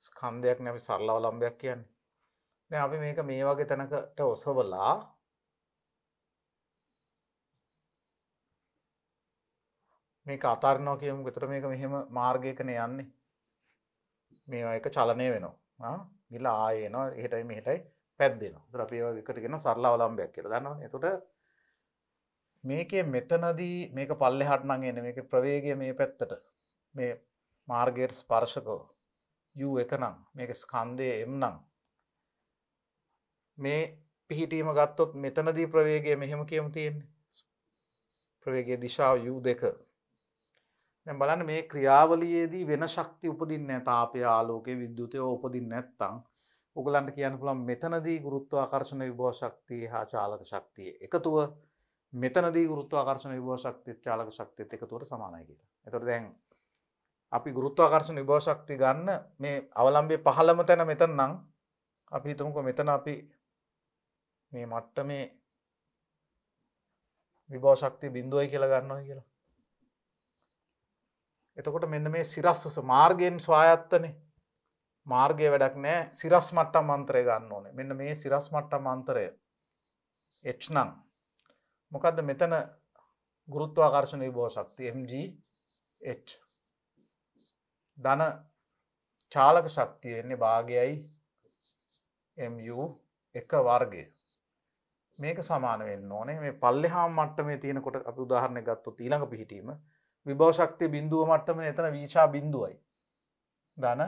ස්කන්ධයක් නේ අපි සරල අවලම්බයක් කියන්නේ. දැන් අපි මේක මේ වගේ තැනකට ඔසවලා මේක අතාරිනවා කියමුකෝ. ඒතර මේක මෙහෙම මාර්ගයකනේ යන්නේ. මේවා එක චලනය වෙනවා. ගිහලා ආයෙ එනවා. එහෙටයි මෙහෙටයි පැද්දෙනවා. ඒතර අපි ඒ වගේ එකට කියන සරල අවලම්බයක් කියලා. දන්නවනේ. එතකොට මේකේ මෙතනදී මේක පල්ලෙහාට නම් එන්නේ. මේකේ ප්‍රවේගය මේ පැත්තට. මේ මාර්ගයට ස්පර්ශකව u එක නම් මේක ස්කන්ධයේ m නම් මේ පිහිටීම ගත්තොත් මෙතනදී ප්‍රවේගය මෙහෙම කියමු තියෙන්නේ. ප්‍රවේගයේ දිශාව u2. දැන් බලන්න මේ ක්‍රියාවලියේදී වෙන ශක්ති උපදින්නේ නැහැ. තාපය, ආලෝකය, විද්‍යුතය උපදින්නේ නැත්තම් ඔයගලන්ට කියන්න පුළුවන් මෙතනදී ගුරුත්වාකර්ෂණ විභව ශක්තිය හා චාලක ශක්තිය එකතුව මෙතනදී ගුරුත්වාකර්ෂණ විභව ශක්තිය චාලක ශක්තියත් එකතුවට සමානයි කියලා. එතකොට දැන් අපි ගුරුත්වාකර්ෂණ විභව ශක්තිය ගන්න මේ අවලම්බයේ පහළම තැන මෙතන නම් අපි හිතමුකෝ මෙතන අපි මේ මට්ටමේ විභව ශක්තිය බිඳුවයි කියලා ගන්නවා කියලා. එතකොට මෙන්න මේ සිරස් උස මාර්ගයෙන් ස්වායත්තනේ. මාර්ගයේ වැඩක් නැහැ. සිරස් මට්ටම් අන්තරය ගන්න ඕනේ. මෙන්න මේ සිරස් මට්ටම් අන්තරය h නම් මොකද්ද මෙතන ගුරුත්වාකර්ෂණ විභව ශක්තිය mg h. ධන චාලක ශක්තිය වෙන්නේ භාගයයි mu 1 වර්ගය. මේක සමාන වෙන්න ඕනේ. මේ පල්ලෙහාම මට්ටමේ තියෙනකොට අපි උදාහරණයක් ගත්තොත් ඊළඟ පිහිටීම විභව ශක්තිය බිඳුව මට්ටමේ එතන වීශා බිඳුවයි. ධන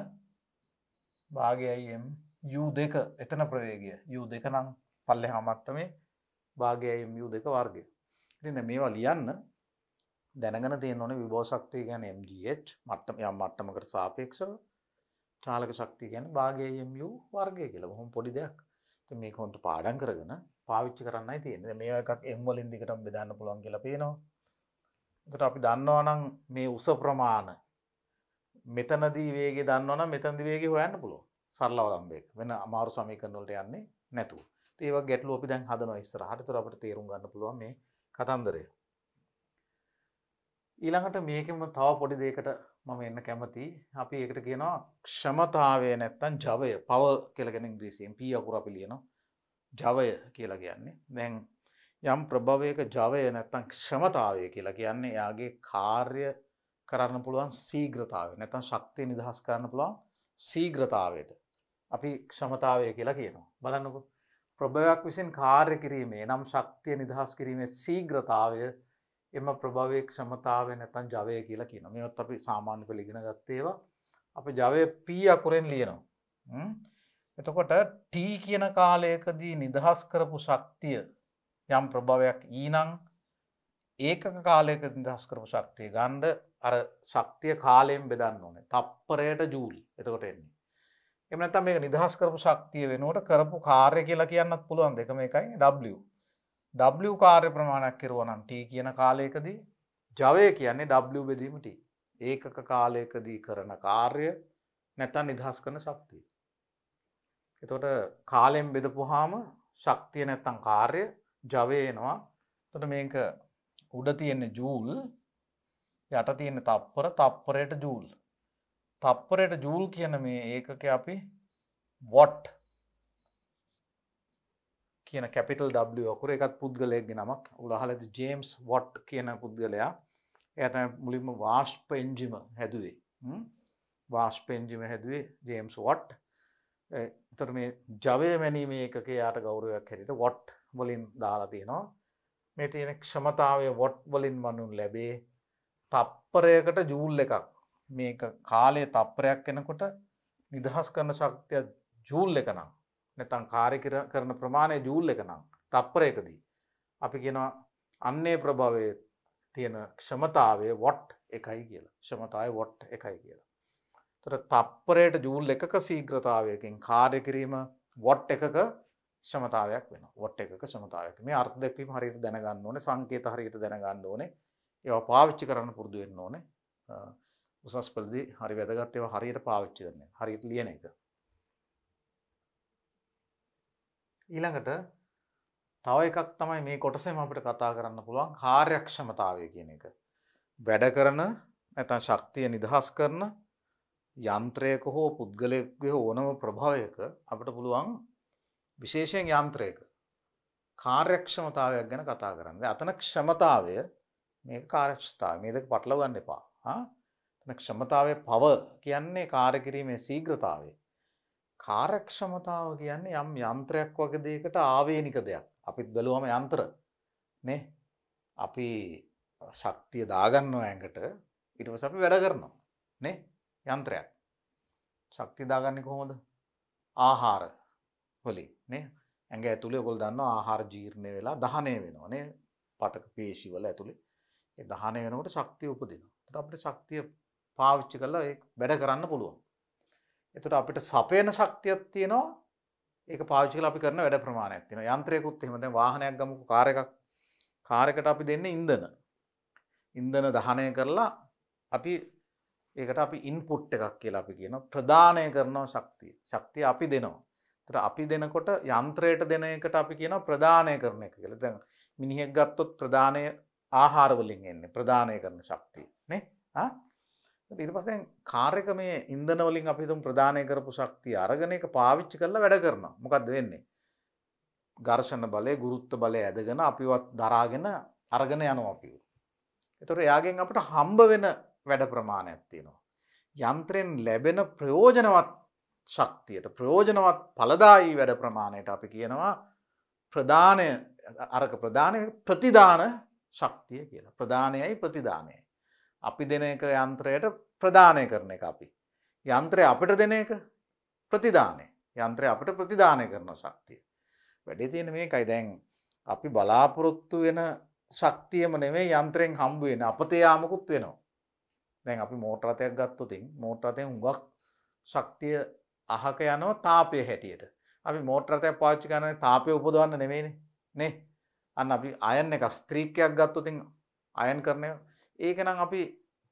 භාගයයි mu2 එතන ප්‍රවේගය. u2 නම් පල්ලෙහාම මට්ටමේ භාගයයි mu2 වර්ගය. ඉතින් දැන් මේවා ලියන්න දැනගෙන තියෙන්න ඕනේ විභව ශක්තිය කියන්නේ mgh මට්ටම යම් මට්ටමකට සාපේක්ෂව චාලක ශක්තිය කියන්නේ භාගයයි mu වර්ගය කියලා. බොහොම පොඩි දෙයක්. ඉතින් මේක හොන්ට පාඩම් කරගෙන පාවිච්චි කරන්නයි තියෙන්නේ. දැන් මේවා එකක් m වලින් දිගටම බෙදන්න පුළුවන් කියලා පේනවා. එතකොට අපි දන්නවා නම් මේ උස ප්‍රමාණ මෙතනදී වේගය දන්නවා නම් මෙතනදී වේගය හොයන්න පුළුවන්. සරල අවලම්බයක. වෙන අමාරු සමීකරණ වලට යන්නේ නැතුව. ඉතින් ඒ වගේ ගැටලු අපි දැන් හදනවා ඉස්සරහට. ඒතර අපිට තේරුම් ගන්න පුළුවන් මේ කතන්දරය. ඊළඟට මේකෙම තව පොඩි දෙයකට මම එන්න කැමතියි. අපි ඒකට කියනවා ක්ෂමතාවය නැත්තම් ජවය. පවර් කියලා කියන ඉංග්‍රීසියෙන් p අකුර අපි ලියනවා. ජවය කියලා කියන්නේ. දැන් යම් ප්‍රභවයක ජවය නැත්තම් ක්ෂමතාවය කියලා කියන්නේ එයාගේ කාර්ය කරන්න පුළුවන් ශීඝ්‍රතාවය. නැත්තම් ශක්තිය නිදහස් කරන්න පුළුවන් ශීඝ්‍රතාවයට අපි ක්ෂමතාවය කියලා කියනවා. බලන්නකෝ. ප්‍රභවයක් විසින් කාර්ය කිරීමේ නම් ශක්තිය නිදහස් කිරීමේ ශීඝ්‍රතාවය එම ප්‍රභවයේ ක්ෂමතාවය නැත්තම් ජවය කියලා කියනවා. මේවත් අපි සාමාන්‍ය පෙළ ඉගෙන ගත්ත ඒවා. අපි ජවය p අකුරෙන් ලියනවා. එතකොට t කියන කාලයකදී නිදහස් කරපු ශක්තිය යම් ප්‍රභවයක් e නම් ඒකක කාලයක නිදහස් කරපු ශක්තිය ගන්න අර ශක්තිය කාලයෙන් බෙදන්න ඕනේ. තප්පරයට ජූල්. එතකොට එන්නේ. එහෙම නැත්නම් මේක නිදහස් කරපු ශක්තිය වෙනුවට කරපු කාර්ය කියලා කියන්නත් පුළුවන්. දෙකම එකයි w. W කාර්ය ප්‍රමාණයක් කෙරුවා නම් t කියන කාලයකදී ජවය කියන්නේ w බෙදීම t. ඒකක කාලයකදී කරන කාර්ය නැත්නම් නිදහස් කරන ශක්තිය. එතකොට කාලයෙන් බෙදපුවාම ශක්තිය නැත්නම් කාර්ය ජවය එනවා. එතකොට මේක උඩ තියෙන ජූල් යට තියෙන තප්පර තප්පරයට ජූල්. තප්පරයට ජූල් කියන මේ ඒකක අපි වොට් කියන කැපිටල් W අකුර ඒකත් පුද්ගලයෙක්ගේ නමක්. උඩ අහලා තියෙන ජේම්ස් වොට් කියන පුද්ගලයා එයා තමයි මුලින්ම වාෂ්ප එන්ජිම හැදුවේ. වාෂ්ප එන්ජිම හැදුවේ ජේම්ස් වොට්. ඒතර මේ ජවය මැනීමේ ඒකකේ යාට ගෞරවයක් හැටියට වොට් වලින් දාලා තියෙනවා. මේ තියෙන ක්ෂමතාවය වොට් වලින් මනුන් ලැබේ තප්පරයකට ජූල් එකක්. මේක කාලය තප්පරයක් වෙනකොට නිදහස් කරන ශක්තිය ජූල් එක නම් නැත්නම් කාර්ය කරන ප්‍රමාණය ජූල් එක නම් තප්පරයකදී අපි කියනවා අන්නේ ප්‍රභවයේ තියෙන ක්ෂමතාවය වොට් එකයි කියලා. ක්ෂමතාවය වොට් එකයි කියලා. ඒතර තප්පරයට ජූල් එකක ශීඝ්‍රතාවයකින් කාර්ය කිරීම වොට් එකක ක්ෂමතාවයක් වෙනවා. වොට් එකක ක්ෂමතාවයක්. මේ අර්ථ දැක්වීම හරියට දැනගන්න ඕනේ. සංකේත හරියට දැනගන්න ඕනේ. ඒවා පාවිච්චි කරන්න පුරුදු වෙන්න ඕනේ. උසස් පෙළදී හරි වැදගත් ඒවා හරියට පාවිච්චි කරන්න. හරියට ලියන එක. ඊළඟට තව එකක් තමයි මේ කොටසෙම අපිට කතා කරන්න පුළුවන් කාර්යක්ෂමතාවය කියන එක. වැඩ කරන නැත්නම් ශක්තිය නිදහස් කරන යන්ත්‍රයක හෝ පුද්ගලයෙකුගේ ඕනම ප්‍රභවයක අපිට පුළුවන් විශේෂයෙන් යන්ත්‍රයක කාර්යක්ෂමතාවයක් ගැන කතා කරන්න. අතන ක්ෂමතාවය මේක කාර්යක්ෂමතාවය. මේ දෙක පටලව ගන්න එපා. එතන ක්ෂමතාවයේ පව කියන්නේ කාර්ය කිරීමේ ශීඝ්‍රතාවය. කාර්යක්ෂමතාව කියන්නේ යම් යන්ත්‍රයක් වගේ දෙයකට ආවේනික දෙයක්. අපිත් බැලුවම යන්ත්‍ර නේ. අපි ශක්තිය දාගන්නවා ඇඟට ඊට පස්සේ අපි වැඩ කරනවා නේ. යන්ත්‍රයක්. ශක්තිය දාගන්නේ කොහොමද? ආහාර වලින් නේ. ඇඟ ඇතුලේ ඔයගොල්ලෝ දන්නවා ආහාර ජීර්ණය වෙලා දහනය වෙනවා නේ. පටක පේශි වල ඇතුලේ ඒ දහනය වෙනකොට ශක්තිය උපදිනවා. ඒකට අපිට ශක්තිය පාවිච්චි කරලා ඒක වැඩ කරන්න පුළුවන්. ඒකට අපිට සපයන ශක්තියක් තියෙනවා. ඒක පාවිච්චි කරලා අපි කරන වැඩ ප්‍රමාණයක් තියෙනවා. යන්ත්‍රයකුත් එහෙම. දැන් වාහනයක් ගමුකෝ කාර් එකක්. කාර් එකට අපි දෙන්නේ ඉන්ධන. ඉන්ධන දහනය කරලා අපි ඒකට අපි ඉන්පුට් එකක් කියලා අපි කියනවා. ප්‍රදානය කරනවා ශක්තිය. ශක්තිය අපි දෙනවා. ඒතර අපි දෙනකොට යන්ත්‍රයට දෙන එකට අපි කියනවා ප්‍රදානය කරන එක කියලා. දැන් මිනිහෙක් ගත්තොත් ප්‍රදානය ආහාර වලින් එන්නේ. ප්‍රදානය කරන ශක්තිය නේ. ඊට පස්සේ කාර් එක මේ ඉන්ධන වලින් අපි හිතමු ප්‍රදානය කරපු ශක්තිය අරගෙන ඒක පාවිච්චි කරලා වැඩ කරනවා. මොකද්ද වෙන්නේ? ඝර්ෂණ බලය, ගුරුත්ව බලය ඇදගෙන අපිවත් දරාගෙන අරගෙන යනවා අපිව. ඒතකොට එයාගෙන් අපිට හම්බ වෙන වැඩ ප්‍රමාණයක් තියෙනවා. යන්ත්‍රෙන් ලැබෙන ප්‍රයෝජනවත් ශක්තියට, ප්‍රයෝජනවත් ඵලදායී වැඩ ප්‍රමාණයට අපි කියනවා ප්‍රදානය අරක ප්‍රදානය ප්‍රතිදාන ශක්තිය කියලා. ප්‍රදානයයි ප්‍රතිදානයයි. අපි දෙන එක යන්ත්‍රයට ප්‍රදානය කරන එක අපි. යන්ත්‍රය අපිට දෙන එක ප්‍රතිදානය. යන්ත්‍රය අපිට ප්‍රතිදානය කරන ශක්තිය. වැඩේ තියෙන මේකයි. දැන් අපි බලාපොරොත්තු වෙන ශක්තියම නෙමෙයි යන්ත්‍රයෙන් හම්බ වෙන අපතේ යාමකුත් වෙනවා. දැන් අපි මෝටර රථයක් ගත්තොත් මෝටර රථයෙන් හුඟක් ශක්තිය අහක යනවා තාපය හැටියට. අපි මෝටර රථයක් පාවිච්චි කරන්නේ තාපය උපදවන්න නෙමෙයිනේ නේ. අන්න අපි අයන් එක ස්ත්‍රීක්කයක් ගත්තොත් අයන් කරන්නේ ඒක නම් අපි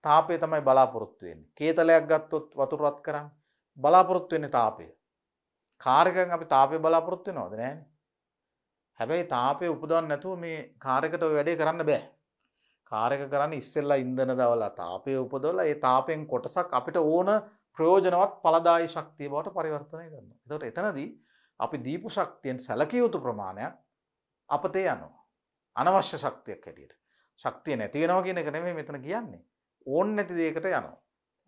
තාපය තමයි බලාපොරොත්තු වෙන්නේ. කේතලයක් ගත්තොත් වතුර රත් කරන්න බලාපොරොත්තු වෙන්නේ තාපය. කාර් එකෙන් අපි තාපය බලාපොරොත්තු වෙනවද? නෑනේ. හැබැයි තාපය උපදවන්න නැතුව මේ කාර් එකට ඔය වැඩේ කරන්න බෑ. කාර් එක කරන්නේ ඉස්සෙල්ලා ඉන්ධන දාලා තාපය උපදවලා ඒ තාපයෙන් කොටසක් අපිට ඕන ප්‍රයෝජනවත් ඵලදායී ශක්තිය බවට පරිවර්තනය කරනවා. ඒතකොට එතනදී අපි දීපු ශක්තියෙන් සැලකිය යුතු ප්‍රමාණයක් අපතේ යනවා. අනවශ්‍ය ශක්තියක් හැටියට. ශක්තිය නැති වෙනවා කියන එක නෙමෙයි මෙතන කියන්නේ. ඕන් නැති දෙයකට යනවා.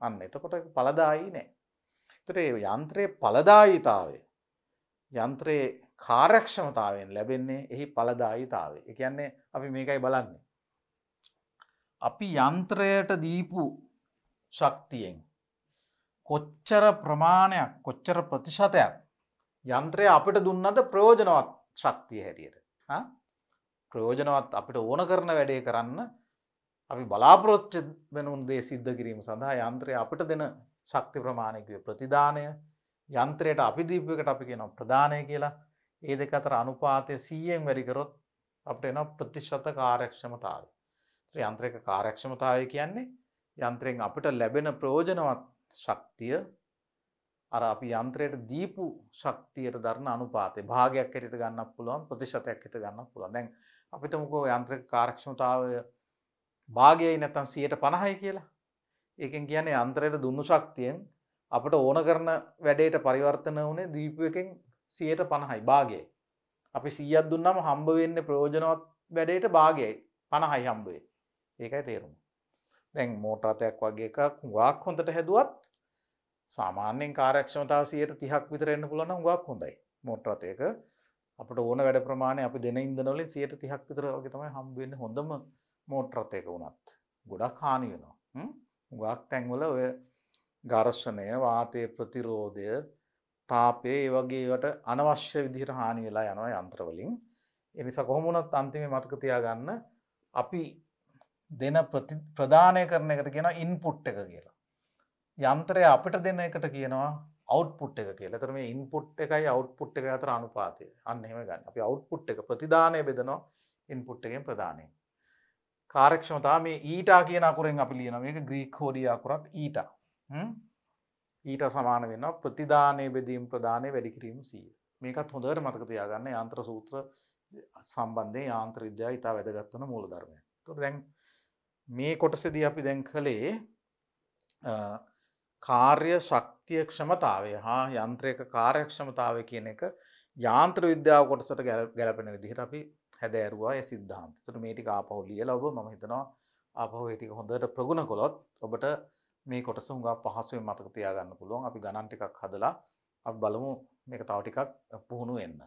අන්න එතකොට ඒක ඵලදායී නෑ. ඒතර මේ යන්ත්‍රයේ ඵලදායීතාවය යන්ත්‍රයේ කාර්යක්ෂමතාවයෙන් ලැබෙන්නේ එහි ඵලදායීතාවය. ඒ කියන්නේ අපි මේකයි බලන්නේ. අපි යන්ත්‍රයට දීපු ශක්තියෙන් කොච්චර ප්‍රමාණයක් කොච්චර ප්‍රතිශතයක් යන්ත්‍රය අපිට දුන්නද ප්‍රයෝජනවත් ශක්තිය හැටියට. ප්‍රයෝජනවත් අපිට ඕන කරන වැඩේ කරන්න අපි බලාපොරොත්තු වෙන දේ සිද්ධ කිරීම සඳහා යන්ත්‍රය අපිට දෙන ශක්ති ප්‍රමාණයක ප්‍රතිදානය යන්ත්‍රයට අපි දීපු එකට අපි කියනවා ප්‍රදානය කියලා. ඒ දෙක අතර අනුපාතය 100න් වැඩි කරොත් අපිට එන ප්‍රතිශත කාර්යක්ෂමතාවය. යන්ත්‍රයක කාර්යක්ෂමතාවය කියන්නේ යන්ත්‍රයෙන් අපිට ලැබෙන ප්‍රයෝජනවත් ශක්තිය අර අපි යන්ත්‍රයට දීපු ශක්තියට දරන අනුපාතය භාගයක් හැටියට ගන්නත් පුළුවන් ප්‍රතිශතයක් හැටියට ගන්නත් පුළුවන්. දැන් අපිට මොකෝ යන්ත්‍රයක කාර්යක්ෂමතාවය භාගයයි නැත්නම් 50%යි කියලා. ඒකෙන් කියන්නේ යන්ත්‍රයට දුන්නු ශක්තියෙන් අපිට ඕන කරන වැඩේට පරිවර්තන වුණේ දීපු එකෙන් 50%යි භාගයයි. අපි 100ක් දුන්නාම හම්බ වෙන්නේ ප්‍රයෝජනවත් වැඩේට භාගයයි 50යි හම්බ වෙන්නේ. ඒකයි තේරුම. දැන් මෝටර රථයක් වගේ එකක් හුඟක් හොඳට හැදුවත් සාමාන්‍යයෙන් කාර්යක්ෂමතාව 30ක් විතර එන්න පුළුවන් නම් හුඟක් හොඳයි. මෝටර රථයක අපිට ඕන වැඩ ප්‍රමාණය අපි දෙන ඉන්ධන වලින් 30ක් විතර වගේ තමයි හම්බ වෙන්නේ හොඳම මෝටර රථයක වුණත්. ගොඩක් හානි වෙනවා. හුඟක් තැන්වල ඔය ඝර්ෂණය, වාතයේ ප්‍රතිරෝධය, තාපය ඒ වගේ ඒවට අනවශ්‍ය විදිහට හානි වෙලා යනවා යන්ත්‍ර වලින්. ඒ නිසා කොහොම වුණත් අන්තිමේ මතක තියාගන්න අපි දෙන ප්‍රදානය කරන එකට කියනවා ඉන්පුට් එක කියලා. යන්ත්‍රය අපිට දෙන එකට කියනවා අවුට්පුට් එක කියලා. ඒතර මේ ඉන්පුට් එකයි අවුට්පුට් එකයි අතර අනුපාතය. අන්න එහෙම ගන්න. අපි අවුට්පුට් එක ප්‍රතිදානය බෙදනවා ඉන්පුට් එකෙන් ප්‍රදානය. කාර්යක්ෂමතාව මේ ඊටා කියන අකුරෙන් අපි ලියනවා. මේක ග්‍රීක හෝඩිය අකුරක් ඊටා. ඊට සමාන වෙනවා ප්‍රතිදානයේ බෙදීම ප්‍රදානයේ වැඩි කිරීම 100. මේකත් හොඳට මතක තියාගන්න. යාන්ත්‍ර සූත්‍ර සම්බන්ධයෙන් යාන්ත්‍ර විද්‍යාව ඉතා වැදගත් වන මූලධර්මයක්. ඒතකොට දැන් මේ කොටසේදී අපි දැන් කළේ කාර්ය ශක්තිය ක්ෂමතාවය හා යන්ත්‍රයක කාර්යක්ෂමතාවය කියන එක යාන්ත්‍ර විද්‍යාව කොටසට ගැලපෙන විදිහට අපි හැදෑරුවා ඒ සිද්ධාන්ත. ඒතර මේ ටික ආපහු ලියලා ඔබ මම හිතනවා ආපහු ඒ ටික හොඳට ප්‍රගුණ කළොත් ඔබට මේ කොටස හුඟක් පහසුවෙන් මතක තියාගන්න පුළුවන්. අපි ගණන් ටිකක් හදලා අපි බලමු මේක තව ටිකක් පුහුණු වෙන්න.